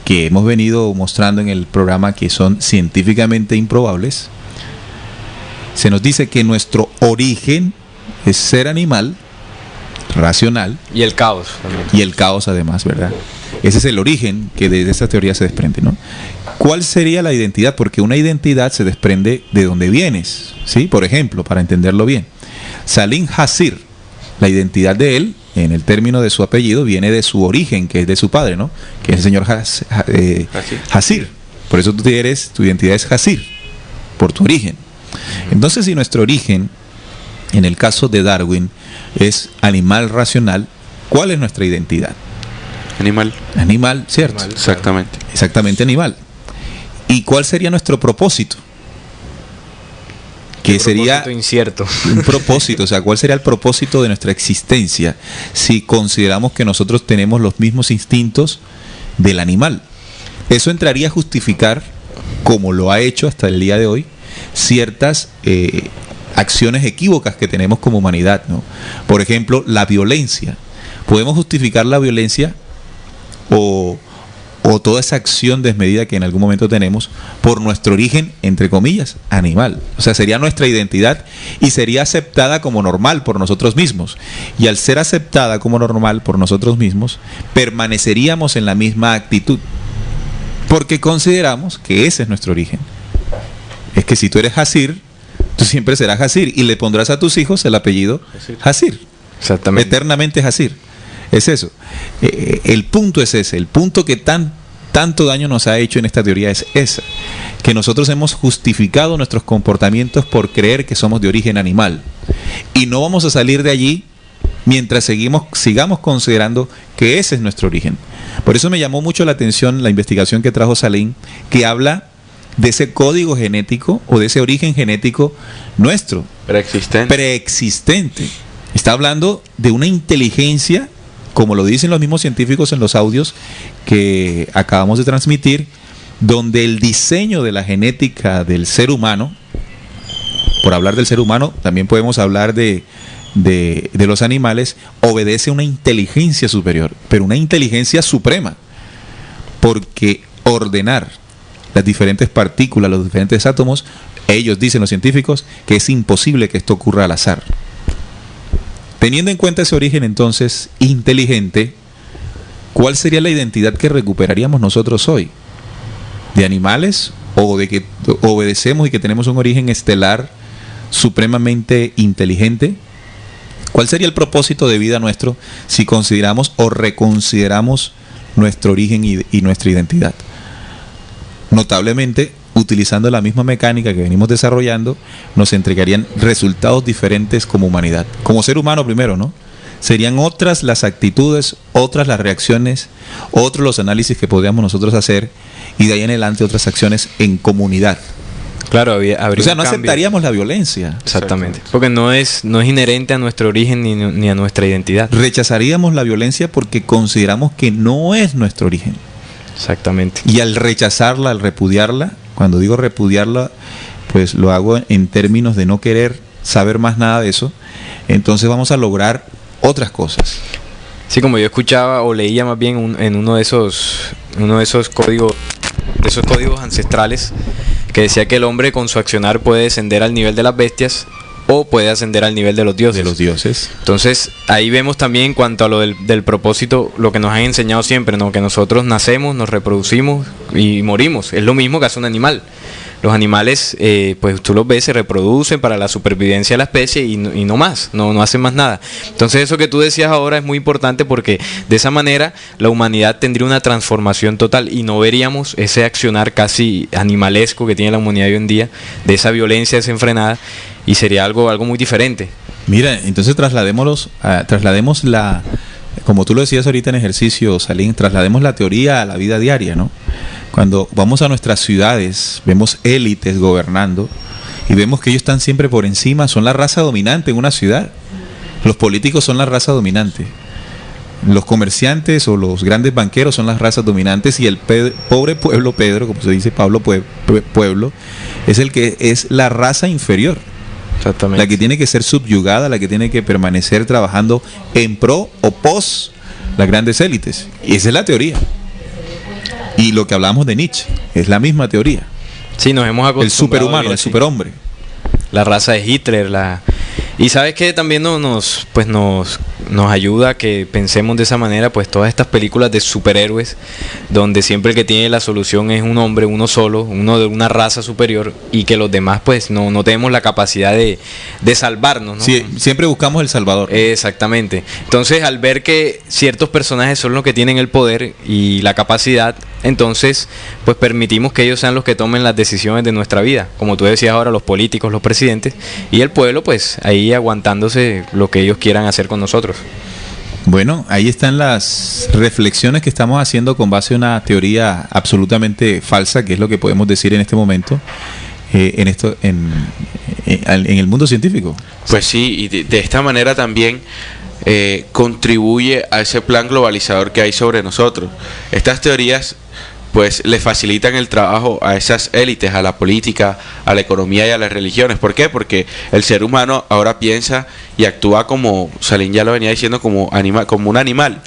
que hemos venido mostrando en el programa, que son científicamente improbables, se nos dice que nuestro origen es ser animal racional, y el caos también. Y el caos además, ¿verdad? Ese es el origen que de esta teoría se desprende, ¿no? ¿Cuál sería la identidad? Porque una identidad se desprende de dónde vienes, ¿sí? Por ejemplo, para entenderlo bien, Salim Hasir, la identidad de él en el término de su apellido, viene de su origen, que es de su padre, ¿no? Que es el señor Hasir. Por eso tu identidad es Hasir, por tu origen. Entonces, si nuestro origen, en el caso de Darwin, es animal racional, ¿cuál es nuestra identidad? Animal. Animal, ¿cierto? Animal, exactamente. Exactamente, animal. ¿Y cuál sería nuestro propósito? Que sería incierto. Un propósito, o sea, ¿cuál sería el propósito de nuestra existencia si consideramos que nosotros tenemos los mismos instintos del animal? Eso entraría a justificar, como lo ha hecho hasta el día de hoy, ciertas acciones equívocas que tenemos como humanidad, ¿no? Por ejemplo, la violencia. ¿Podemos justificar la violencia o toda esa acción desmedida que en algún momento tenemos por nuestro origen, entre comillas, animal? O sea, sería nuestra identidad y sería aceptada como normal por nosotros mismos. Y al ser aceptada como normal por nosotros mismos, permaneceríamos en la misma actitud, porque consideramos que ese es nuestro origen. Es que si tú eres Hasir, tú siempre serás Hasir y le pondrás a tus hijos el apellido Hasir. Exactamente. Eternamente Hasir. Es eso. El punto es ese. El punto que tanto daño nos ha hecho en esta teoría es esa. Que nosotros hemos justificado nuestros comportamientos por creer que somos de origen animal. Y no vamos a salir de allí mientras sigamos considerando que ese es nuestro origen. Por eso me llamó mucho la atención la investigación que trajo Salim, que habla de ese código genético o de ese origen genético nuestro. Preexistente. Está hablando de una inteligencia, como lo dicen los mismos científicos en los audios que acabamos de transmitir, donde el diseño de la genética del ser humano, por hablar del ser humano, también podemos hablar de los animales, obedece a una inteligencia superior, pero una inteligencia suprema, porque ordenar las diferentes partículas, los diferentes átomos, ellos dicen, los científicos, que es imposible que esto ocurra al azar. Teniendo en cuenta ese origen entonces inteligente, ¿cuál sería la identidad que recuperaríamos nosotros hoy? ¿De animales o de que obedecemos y que tenemos un origen estelar supremamente inteligente? ¿Cuál sería el propósito de vida nuestro si consideramos o reconsideramos nuestro origen y nuestra identidad? Notablemente, utilizando la misma mecánica que venimos desarrollando, nos entregarían resultados diferentes como humanidad. Como ser humano primero, ¿no? Serían otras las actitudes, otras las reacciones, otros los análisis que podríamos nosotros hacer, y de ahí en adelante otras acciones en comunidad. Claro, habría o sea, no cambio. Aceptaríamos la violencia. Exactamente. Porque no es inherente a nuestro origen ni a nuestra identidad. Rechazaríamos la violencia porque consideramos que no es nuestro origen. Exactamente. Y al rechazarla, al repudiarla, cuando digo repudiarla, pues lo hago en términos de no querer saber más nada de eso, entonces vamos a lograr otras cosas. Sí, como yo escuchaba o leía más bien en uno de esos códigos ancestrales, que decía que el hombre con su accionar puede descender al nivel de las bestias o puede ascender al nivel de los dioses. Entonces, ahí vemos también en cuanto a lo del propósito, lo que nos han enseñado siempre, ¿no? Que nosotros nacemos, nos reproducimos y morimos. Es lo mismo que hace un animal. Los animales, pues tú los ves, se reproducen para la supervivencia de la especie y no más, no hacen más nada. Entonces eso que tú decías ahora es muy importante, porque de esa manera la humanidad tendría una transformación total y no veríamos ese accionar casi animalesco que tiene la humanidad hoy en día, de esa violencia desenfrenada, y sería algo muy diferente. Mira, entonces traslademos como tú lo decías ahorita en ejercicio, Salim, traslademos la teoría a la vida diaria, ¿no? Cuando vamos a nuestras ciudades, vemos élites gobernando y vemos que ellos están siempre por encima, son la raza dominante en una ciudad. Los políticos son la raza dominante. Los comerciantes o los grandes banqueros son las razas dominantes, y el pobre pueblo, Pedro, como se dice, Pablo, pueblo, es el que es la raza inferior. Exactamente. La que tiene que ser subyugada, la que tiene que permanecer trabajando en pro o pos las grandes élites. Y esa es la teoría. Y lo que hablamos de Nietzsche es la misma teoría. Sí, nos hemos acostumbrado. El superhumano, el superhombre. La raza de Hitler, Y sabes que también nos ayuda a que pensemos de esa manera, pues todas estas películas de superhéroes, donde siempre el que tiene la solución es un hombre, uno solo, uno de una raza superior, y que los demás pues no tenemos la capacidad de salvarnos, ¿no? Sí, siempre buscamos el salvador. Exactamente. Entonces, al ver que ciertos personajes son los que tienen el poder y la capacidad, entonces pues permitimos que ellos sean los que tomen las decisiones de nuestra vida, como tú decías ahora, los políticos, los presidentes, y el pueblo pues ahí aguantándose lo que ellos quieran hacer con nosotros. Bueno, ahí están las reflexiones que estamos haciendo con base a una teoría absolutamente falsa, que es lo que podemos decir en este momento en el mundo científico. Pues sí, y de esta manera también contribuye a ese plan globalizador que hay sobre nosotros. Estas teorías pues le facilitan el trabajo a esas élites, a la política, a la economía y a las religiones. ¿Por qué? Porque el ser humano ahora piensa y actúa como, Salim ya lo venía diciendo, como un animal.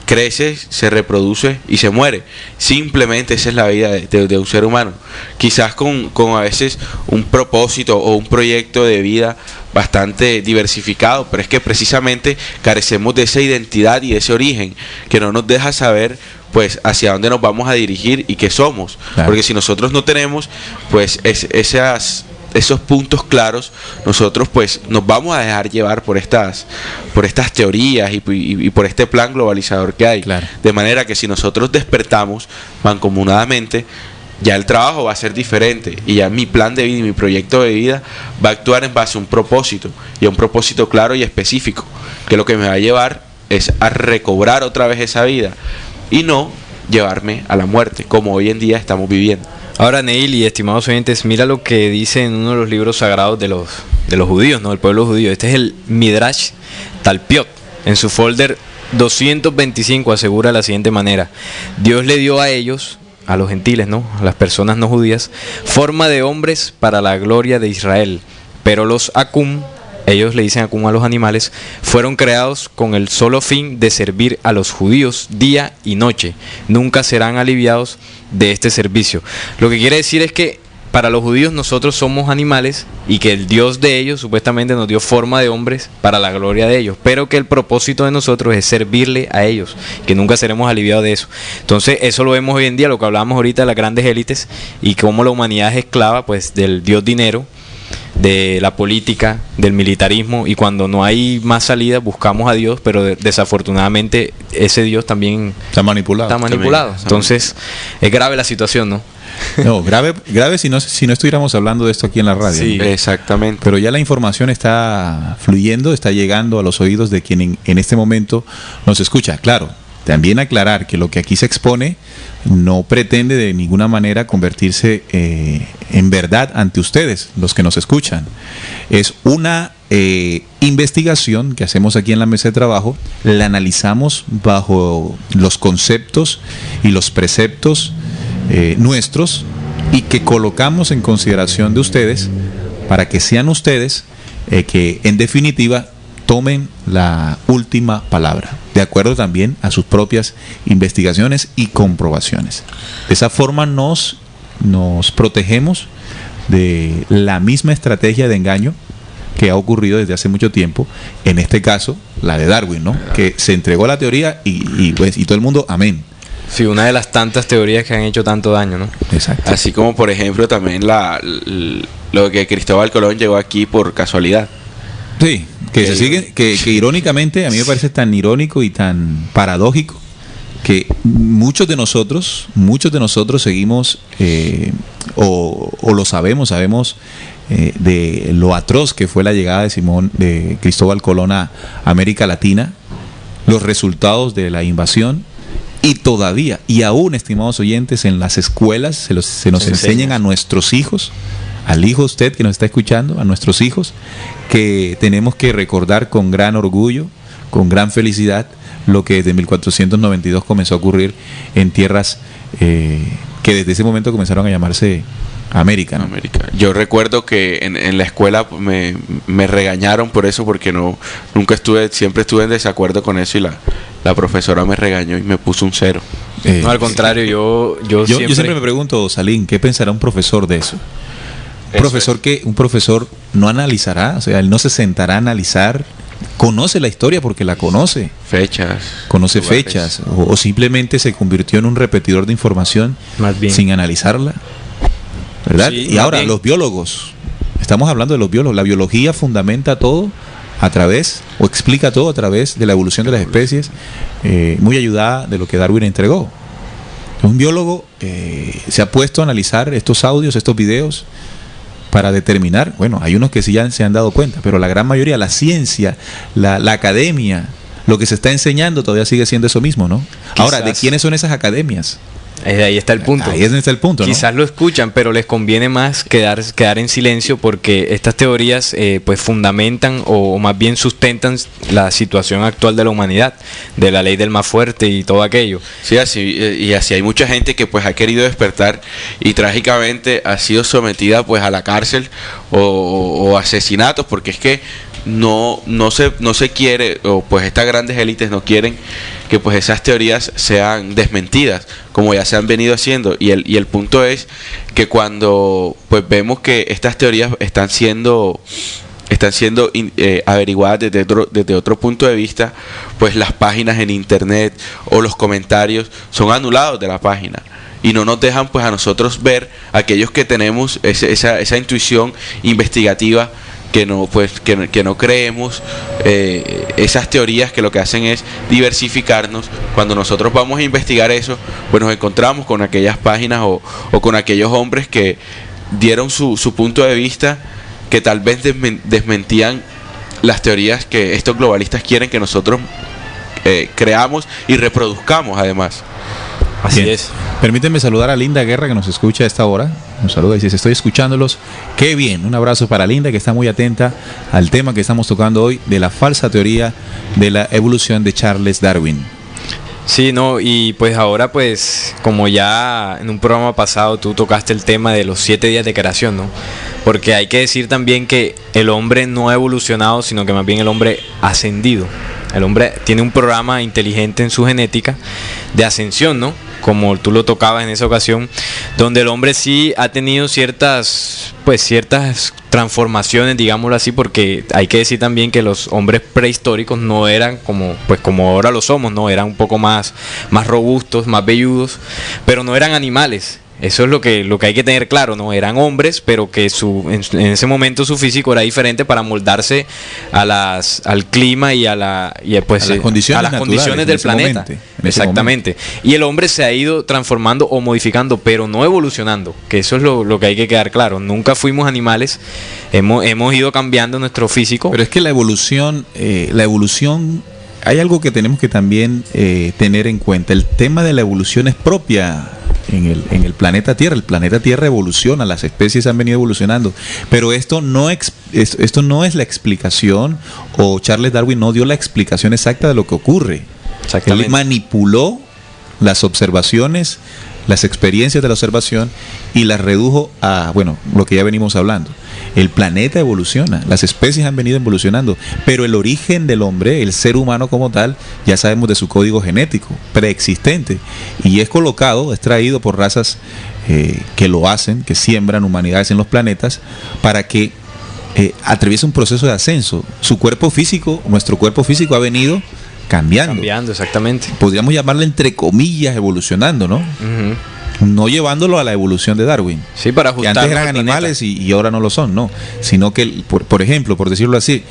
Crece, se reproduce y se muere. Simplemente esa es la vida de un ser humano. Quizás con a veces un propósito o un proyecto de vida bastante diversificado, pero es que precisamente carecemos de esa identidad y de ese origen que no nos deja saber pues hacia dónde nos vamos a dirigir y qué somos. Claro. Porque si nosotros no tenemos pues esos puntos claros, nosotros pues nos vamos a dejar llevar por estas teorías y por este plan globalizador que hay. Claro. De manera que si nosotros despertamos mancomunadamente, ya el trabajo va a ser diferente y ya mi plan de vida y mi proyecto de vida va a actuar en base a un propósito, y a un propósito claro y específico, que lo que me va a llevar es a recobrar otra vez esa vida y no llevarme a la muerte, como hoy en día estamos viviendo. Ahora, Neil y estimados oyentes, mira lo que dice en uno de los libros sagrados de los judíos, ¿no? Del pueblo judío. Este es el Midrash Talpiot. En su folder 225 asegura de la siguiente manera: Dios le dio a ellos, a los gentiles, ¿no?, a las personas no judías, forma de hombres para la gloria de Israel, pero los Akum, ellos le dicen Akum a los animales, fueron creados con el solo fin de servir a los judíos día y noche. Nunca serán aliviados de este servicio. Lo que quiere decir es que para los judíos nosotros somos animales y que el Dios de ellos supuestamente nos dio forma de hombres para la gloria de ellos, pero que el propósito de nosotros es servirle a ellos, que nunca seremos aliviados de eso. Entonces eso lo vemos hoy en día, lo que hablábamos ahorita de las grandes élites y cómo la humanidad es esclava pues del Dios dinero, de la política, del militarismo, y cuando no hay más salida buscamos a Dios, pero desafortunadamente ese Dios también está manipulado. Entonces es grave la situación, ¿no? No, grave si no estuviéramos hablando de esto aquí en la radio. Sí, ¿no? Exactamente. Pero ya la información está fluyendo, está llegando a los oídos de quien en este momento nos escucha. Claro, también aclarar que lo que aquí se expone no pretende de ninguna manera convertirse en verdad ante ustedes, los que nos escuchan. Es una investigación que hacemos aquí en la mesa de trabajo, la analizamos bajo los conceptos y los preceptos nuestros, y que colocamos en consideración de ustedes para que sean ustedes que en definitiva tomen la última palabra, de acuerdo también a sus propias investigaciones y comprobaciones. De esa forma nos protegemos de la misma estrategia de engaño que ha ocurrido desde hace mucho tiempo, en este caso la de Darwin, ¿no? Que se entregó la teoría y todo el mundo, amén. Sí, una de las tantas teorías que han hecho tanto daño, ¿no? Exacto. Así como por ejemplo también lo que Cristóbal Colón llegó aquí por casualidad. Sí, que irónicamente, a mí me parece tan irónico y tan paradójico que muchos de nosotros seguimos o lo sabemos de lo atroz que fue la llegada de Cristóbal Colón a América Latina, los resultados de la invasión, y todavía y aún, estimados oyentes, en las escuelas se nos enseñan a nuestros hijos, al hijo usted que nos está escuchando, a nuestros hijos, que tenemos que recordar con gran orgullo, con gran felicidad, lo que desde 1492 comenzó a ocurrir en tierras que desde ese momento comenzaron a llamarse América, ¿no? América. Yo recuerdo que en la escuela me regañaron por eso, porque siempre estuve en desacuerdo con eso, y la profesora me regañó y me puso un 0. No, al contrario, yo siempre me pregunto, Salim, ¿qué pensará un profesor de eso? Un profesor no analizará, o sea, él no se sentará a analizar, conoce la historia porque la conoce. Conoce lugares. fechas, o simplemente se convirtió en un repetidor de información sin analizarla, ¿verdad? Sí, y ahora, los biólogos, estamos hablando de los biólogos, la biología fundamenta todo a través, o explica todo a través de la evolución de las especies, muy ayudada de lo que Darwin entregó. Un biólogo se ha puesto a analizar estos audios, estos videos, para determinar, bueno, hay unos que sí ya se han dado cuenta, pero la gran mayoría, la ciencia, la academia, lo que se está enseñando todavía sigue siendo eso mismo, ¿no? Ahora, ¿de quiénes son esas academias? Ahí está el punto. Ahí está el punto, ¿no? Quizás lo escuchan, pero les conviene más quedar en silencio porque estas teorías pues fundamentan o más bien sustentan la situación actual de la humanidad, de la ley del más fuerte y todo aquello. Sí, así hay mucha gente que pues ha querido despertar y trágicamente ha sido sometida pues a la cárcel o asesinatos, porque es que no se quiere, o pues estas grandes élites no quieren que pues esas teorías sean desmentidas, como ya se han venido haciendo, y el punto es que cuando pues vemos que estas teorías están siendo averiguadas desde otro punto de vista, pues las páginas en internet o los comentarios son anulados de la página y no nos dejan pues a nosotros ver, aquellos que tenemos esa intuición investigativa, que no creemos esas teorías que lo que hacen es diversificarnos. Cuando nosotros vamos a investigar eso, pues nos encontramos con aquellas páginas o con aquellos hombres que dieron su punto de vista, que tal vez desmentían las teorías que estos globalistas quieren que nosotros creamos y reproduzcamos además. Así Bien. es. Permítanme saludar a Linda Guerra, que nos escucha a esta hora. Nos saluda y dice: estoy escuchándolos. Qué bien. Un abrazo para Linda, que está muy atenta al tema que estamos tocando hoy, de la falsa teoría de la evolución de Charles Darwin. Sí, no, y pues ahora pues como ya en un programa pasado tú tocaste el tema de los 7 días de creación, ¿no? Porque hay que decir también que el hombre no ha evolucionado, sino que más bien el hombre ha ascendido. El hombre tiene un programa inteligente en su genética de ascensión, ¿no? Como tú lo tocabas en esa ocasión, donde el hombre sí ha tenido ciertas transformaciones, digámoslo así, porque hay que decir también que los hombres prehistóricos no eran como ahora lo somos, ¿no? Eran un poco más robustos, más velludos, pero no eran animales. Eso es lo que hay que tener claro, ¿no? Eran hombres, pero que en ese momento su físico era diferente para moldarse al clima y a las condiciones del planeta. Exactamente. Y el hombre se ha ido transformando o modificando, pero no evolucionando, que eso es lo que hay que quedar claro. Nunca fuimos animales, hemos ido cambiando nuestro físico. Pero es que la evolución, hay algo que tenemos que también tener en cuenta. El tema de la evolución es propia en el planeta Tierra. El planeta Tierra evoluciona, las especies han venido evolucionando, pero esto no es la explicación, o Charles Darwin no dio la explicación exacta de lo que ocurre. Él manipuló las observaciones, las experiencias de la observación, y las redujo a, lo que ya venimos hablando. El planeta evoluciona, las especies han venido evolucionando, pero el origen del hombre, el ser humano como tal, ya sabemos de su código genético preexistente, y es traído por razas que lo hacen, que siembran humanidades en los planetas, para que atraviese un proceso de ascenso. Su cuerpo físico, nuestro cuerpo físico, ha venido cambiando, exactamente. Podríamos llamarle entre comillas evolucionando, ¿no? Uh-huh. No llevándolo a la evolución de Darwin. Sí, para ajustar. Que antes eran animales y ahora no lo son, no. Sino que, por ejemplo, por decirlo así,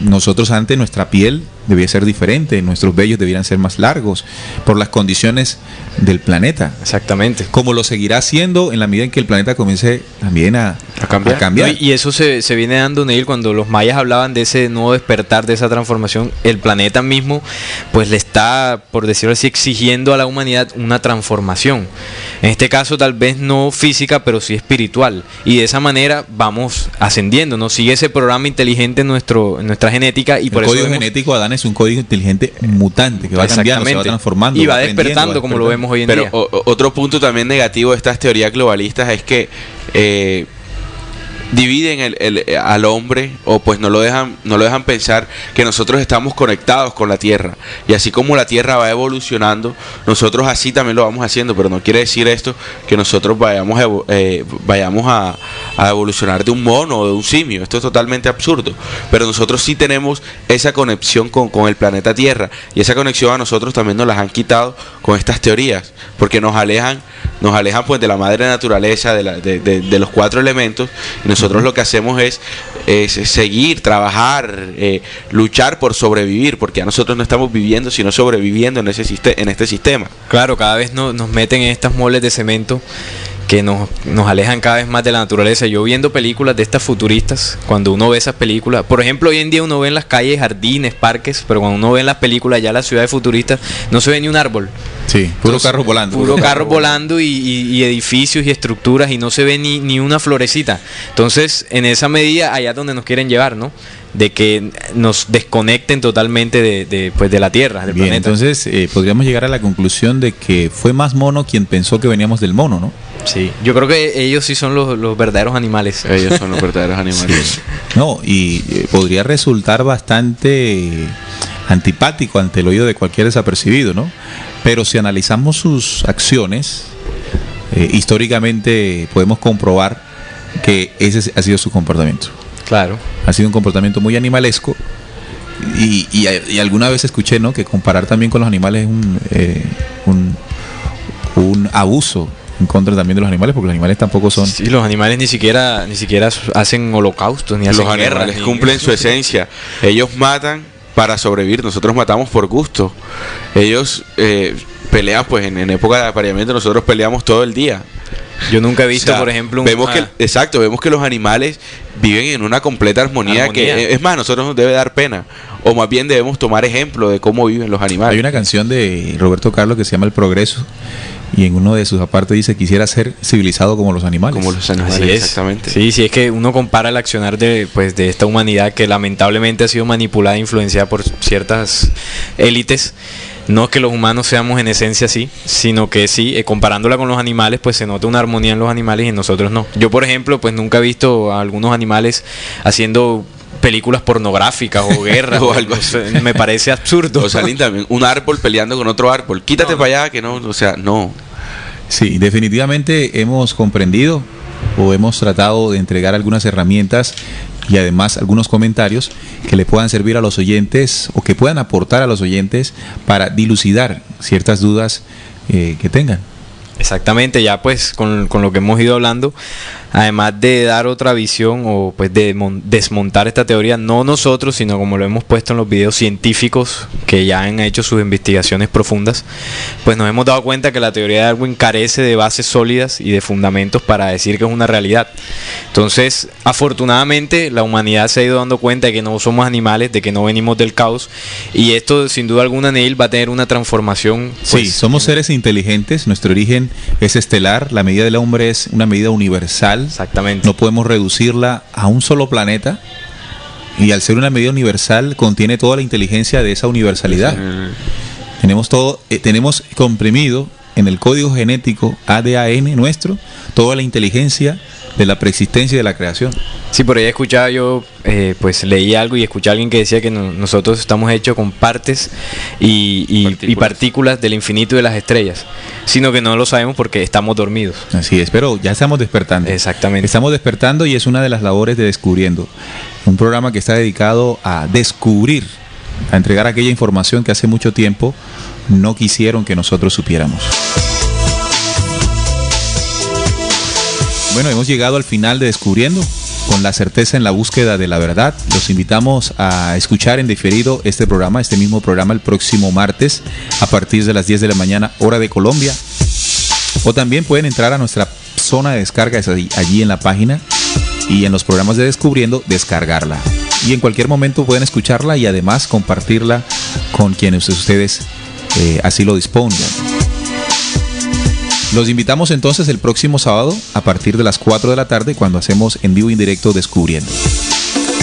nosotros antes nuestra piel debía ser diferente, nuestros vellos debieran ser más largos, por las condiciones del planeta. Exactamente. Como lo seguirá siendo en la medida en que el planeta comience también a cambiar. No, y eso se viene dando, Neil, cuando los mayas hablaban de ese nuevo despertar, de esa transformación. El planeta mismo pues le está, por decirlo así, exigiendo a la humanidad una transformación. En este caso tal vez no física, pero sí espiritual, y de esa manera vamos ascendiendo, ¿no? Sigue ese programa inteligente en nuestra genética, y el por código eso genético, Adán, es un código inteligente mutante que va cambiando, se va transformando y va despertando, como lo vemos hoy en día. Pero otro punto también negativo de estas teorías globalistas es que dividen al hombre, o pues no lo dejan pensar que nosotros estamos conectados con la Tierra, y así como la Tierra va evolucionando, nosotros así también lo vamos haciendo. Pero no quiere decir esto que nosotros vayamos a a evolucionar de un mono o de un simio. Esto es totalmente absurdo. Pero nosotros sí tenemos esa conexión con el planeta Tierra, y esa conexión a nosotros también nos las han quitado con estas teorías, porque nos alejan pues de la madre naturaleza, de los 4 elementos, y nosotros lo que hacemos es seguir, trabajar, luchar por sobrevivir, porque ya nosotros no estamos viviendo sino sobreviviendo en este sistema. Claro, cada vez nos meten en estas moles de cemento que nos alejan cada vez más de la naturaleza. Yo viendo películas de estas futuristas, cuando uno ve esas películas, por ejemplo, hoy en día uno ve en las calles jardines, parques, pero cuando uno ve en las películas ya las ciudades futuristas no se ve ni un árbol. Sí, puro carro volando. Puro carro volando y edificios y estructuras, y no se ve ni una florecita. Entonces, en esa medida, allá es donde nos quieren llevar, ¿no? De que nos desconecten totalmente de la Tierra, del Bien, planeta. entonces podríamos llegar a la conclusión de que fue más mono quien pensó que veníamos del mono, ¿no? Sí, yo creo que ellos sí son los verdaderos animales. Ellos son los verdaderos animales. Sí. No, y podría resultar bastante antipático ante el oído de cualquier desapercibido, ¿no? Pero si analizamos sus acciones, históricamente podemos comprobar que ese ha sido su comportamiento. Claro. Ha sido un comportamiento muy animalesco, y alguna vez escuché, ¿no?, que comparar también con los animales es un abuso en contra también de los animales, porque los animales tampoco son... Sí, los animales ni siquiera hacen holocaustos, ni hacen los guerras. Animales cumplen su esencia. Ellos matan para sobrevivir, nosotros matamos por gusto. Ellos pelean, pues en época de apareamiento nosotros peleamos todo el día. Yo nunca he visto, por ejemplo, vemos que los animales viven en una completa armonía. Que es más, a nosotros nos debe dar pena, o más bien debemos tomar ejemplo de cómo viven los animales. Hay una canción de Roberto Carlos que se llama El Progreso, y en uno de sus apartes dice: quisiera ser civilizado como los animales. Como los animales, así es. Exactamente. Sí, sí, es que uno compara el accionar de esta humanidad que lamentablemente ha sido manipulada e influenciada por ciertas élites. No es que los humanos seamos en esencia así, sino que sí, comparándola con los animales, pues se nota una armonía en los animales y en nosotros no. Yo, por ejemplo, pues nunca he visto a algunos animales haciendo películas pornográficas o guerras o algo así. Me parece absurdo. O salen también un árbol peleando con otro árbol. Quítate para allá, que no, o sea, no. Sí, definitivamente hemos comprendido o hemos tratado de entregar algunas herramientas y además algunos comentarios que le puedan servir a los oyentes o que puedan aportar a los oyentes para dilucidar ciertas dudas que tengan. Exactamente, ya pues con lo que hemos ido hablando, además de dar otra visión o pues de desmontar esta teoría, no nosotros, sino como lo hemos puesto en los videos científicos que ya han hecho sus investigaciones profundas, pues nos hemos dado cuenta que la teoría de Darwin carece de bases sólidas y de fundamentos para decir que es una realidad. Entonces, afortunadamente, la humanidad se ha ido dando cuenta de que no somos animales, de que no venimos del caos, y esto sin duda alguna, Neil, va a tener una transformación. Pues, sí, somos seres inteligentes, nuestro origen es estelar, la medida del hombre es una medida universal. Exactamente. No podemos reducirla a un solo planeta, y al ser una medida universal contiene toda la inteligencia de esa universalidad. Tenemos comprimido en el código genético ADN nuestro toda la inteligencia de la preexistencia y de la creación. Sí, por ahí escuchaba yo, pues leí algo y escuché a alguien que decía que nosotros estamos hechos con partes y partículas del infinito y de las estrellas, sino que no lo sabemos porque estamos dormidos. Así es, pero ya estamos despertando. Exactamente. Estamos despertando, y es una de las labores de Descubriendo, un programa que está dedicado a descubrir, a entregar aquella información que hace mucho tiempo no quisieron que nosotros supiéramos. Bueno, hemos llegado al final de Descubriendo, con la certeza en la búsqueda de la verdad. Los invitamos a escuchar en diferido este programa, este mismo programa, el próximo martes a partir de las 10 de la mañana, hora de Colombia. O también pueden entrar a nuestra zona de descarga, es allí en la página, y en los programas de Descubriendo descargarla. Y en cualquier momento pueden escucharla y además compartirla con quienes ustedes así lo dispongan. Los invitamos entonces el próximo sábado a partir de las 4 de la tarde, cuando hacemos en vivo y en directo Descubriendo.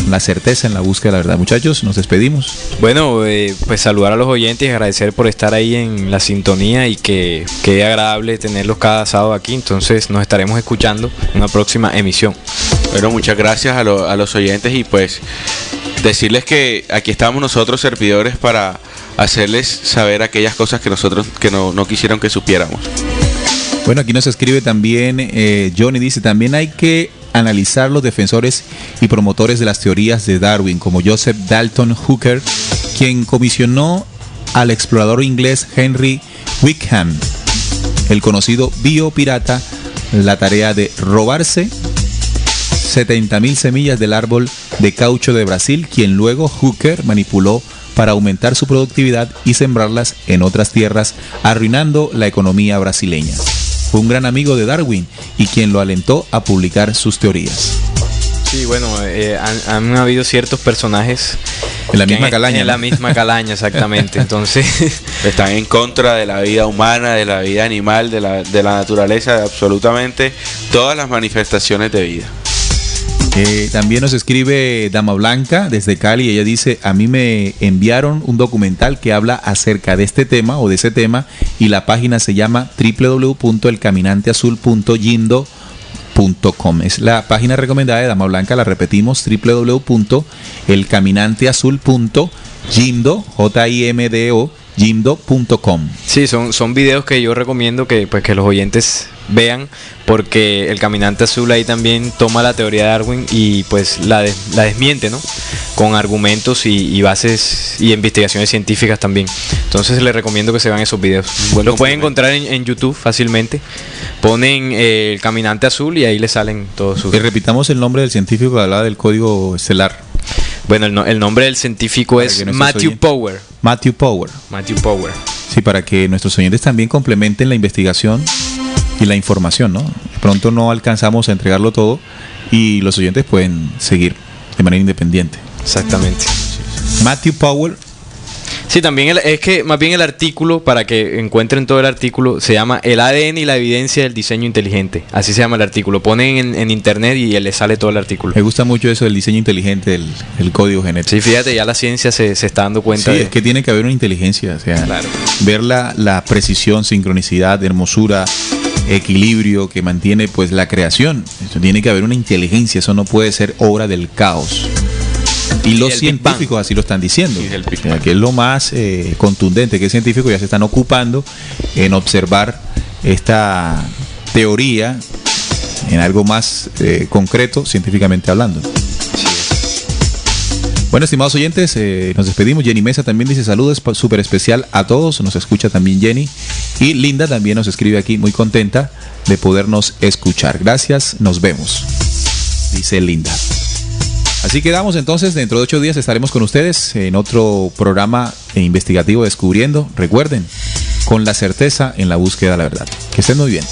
La certeza en la búsqueda de la verdad. Muchachos, nos despedimos. Bueno, pues saludar a los oyentes y agradecer por estar ahí en la sintonía, y que quede agradable tenerlos cada sábado aquí. Entonces nos estaremos escuchando en una próxima emisión. Bueno, muchas gracias a los oyentes, y pues decirles que aquí estamos nosotros, servidores, para hacerles saber aquellas cosas que nosotros no quisieron que supiéramos. Bueno, aquí nos escribe también Johnny, dice: también hay que analizar los defensores y promotores de las teorías de Darwin, como Joseph Dalton Hooker, quien comisionó al explorador inglés Henry Wickham, el conocido biopirata, la tarea de robarse 70.000 semillas del árbol de caucho de Brasil, quien luego Hooker manipuló para aumentar su productividad y sembrarlas en otras tierras, arruinando la economía brasileña. Fue un gran amigo de Darwin y quien lo alentó a publicar sus teorías. Sí, bueno, han habido ciertos personajes en la misma calaña. En la misma calaña, exactamente. Entonces están en contra de la vida humana, de la vida animal, de la naturaleza, de absolutamente todas las manifestaciones de vida. También nos escribe Dama Blanca desde Cali. Ella dice: a mí me enviaron un documental que habla acerca de este tema o de ese tema, y la página se llama www.elcaminanteazul.yindo.com. Es la página recomendada de Dama Blanca, la repetimos, www.elcaminanteazul.yindo.com. Sí, son videos que yo recomiendo que los oyentes vean, porque el Caminante Azul ahí también toma la teoría de Darwin y pues la desmiente, ¿no? Con argumentos y bases y investigaciones científicas también. Entonces les recomiendo que se vean esos videos. Los pueden encontrar en YouTube fácilmente. Ponen el Caminante Azul y ahí les salen todos sus... Y repitamos el nombre del científico que hablaba del código estelar. Bueno, el nombre del científico es Matthew Power. Matthew Power. Sí, para que nuestros oyentes también complementen la investigación y la información, ¿no? De pronto no alcanzamos a entregarlo todo y los oyentes pueden seguir de manera independiente. Exactamente. Matthew Power. Sí, también es que más bien el artículo, para que encuentren todo el artículo, se llama El ADN y la evidencia del diseño inteligente. Así se llama el artículo. Ponen en internet y les sale todo el artículo. Me gusta mucho eso del diseño inteligente, el código genético. Sí, fíjate, ya la ciencia se está dando cuenta. Sí, es que tiene que haber una inteligencia, o sea, claro, ver la precisión, sincronicidad, hermosura, equilibrio que mantiene pues la creación. Eso tiene que haber una inteligencia, eso no puede ser obra del caos. Y los científicos así lo están diciendo, que es lo más contundente, que el científico ya se están ocupando en observar esta teoría en algo más concreto, científicamente hablando. Bueno, estimados oyentes, nos despedimos. Jenny Mesa también dice saludos súper especial a todos, nos escucha también Jenny. Y Linda también nos escribe aquí, muy contenta de podernos escuchar. Gracias, nos vemos, dice Linda. Así quedamos entonces, dentro de 8 días estaremos con ustedes en otro programa investigativo Descubriendo. Recuerden, con la certeza en la búsqueda de la verdad. Que estén muy bien.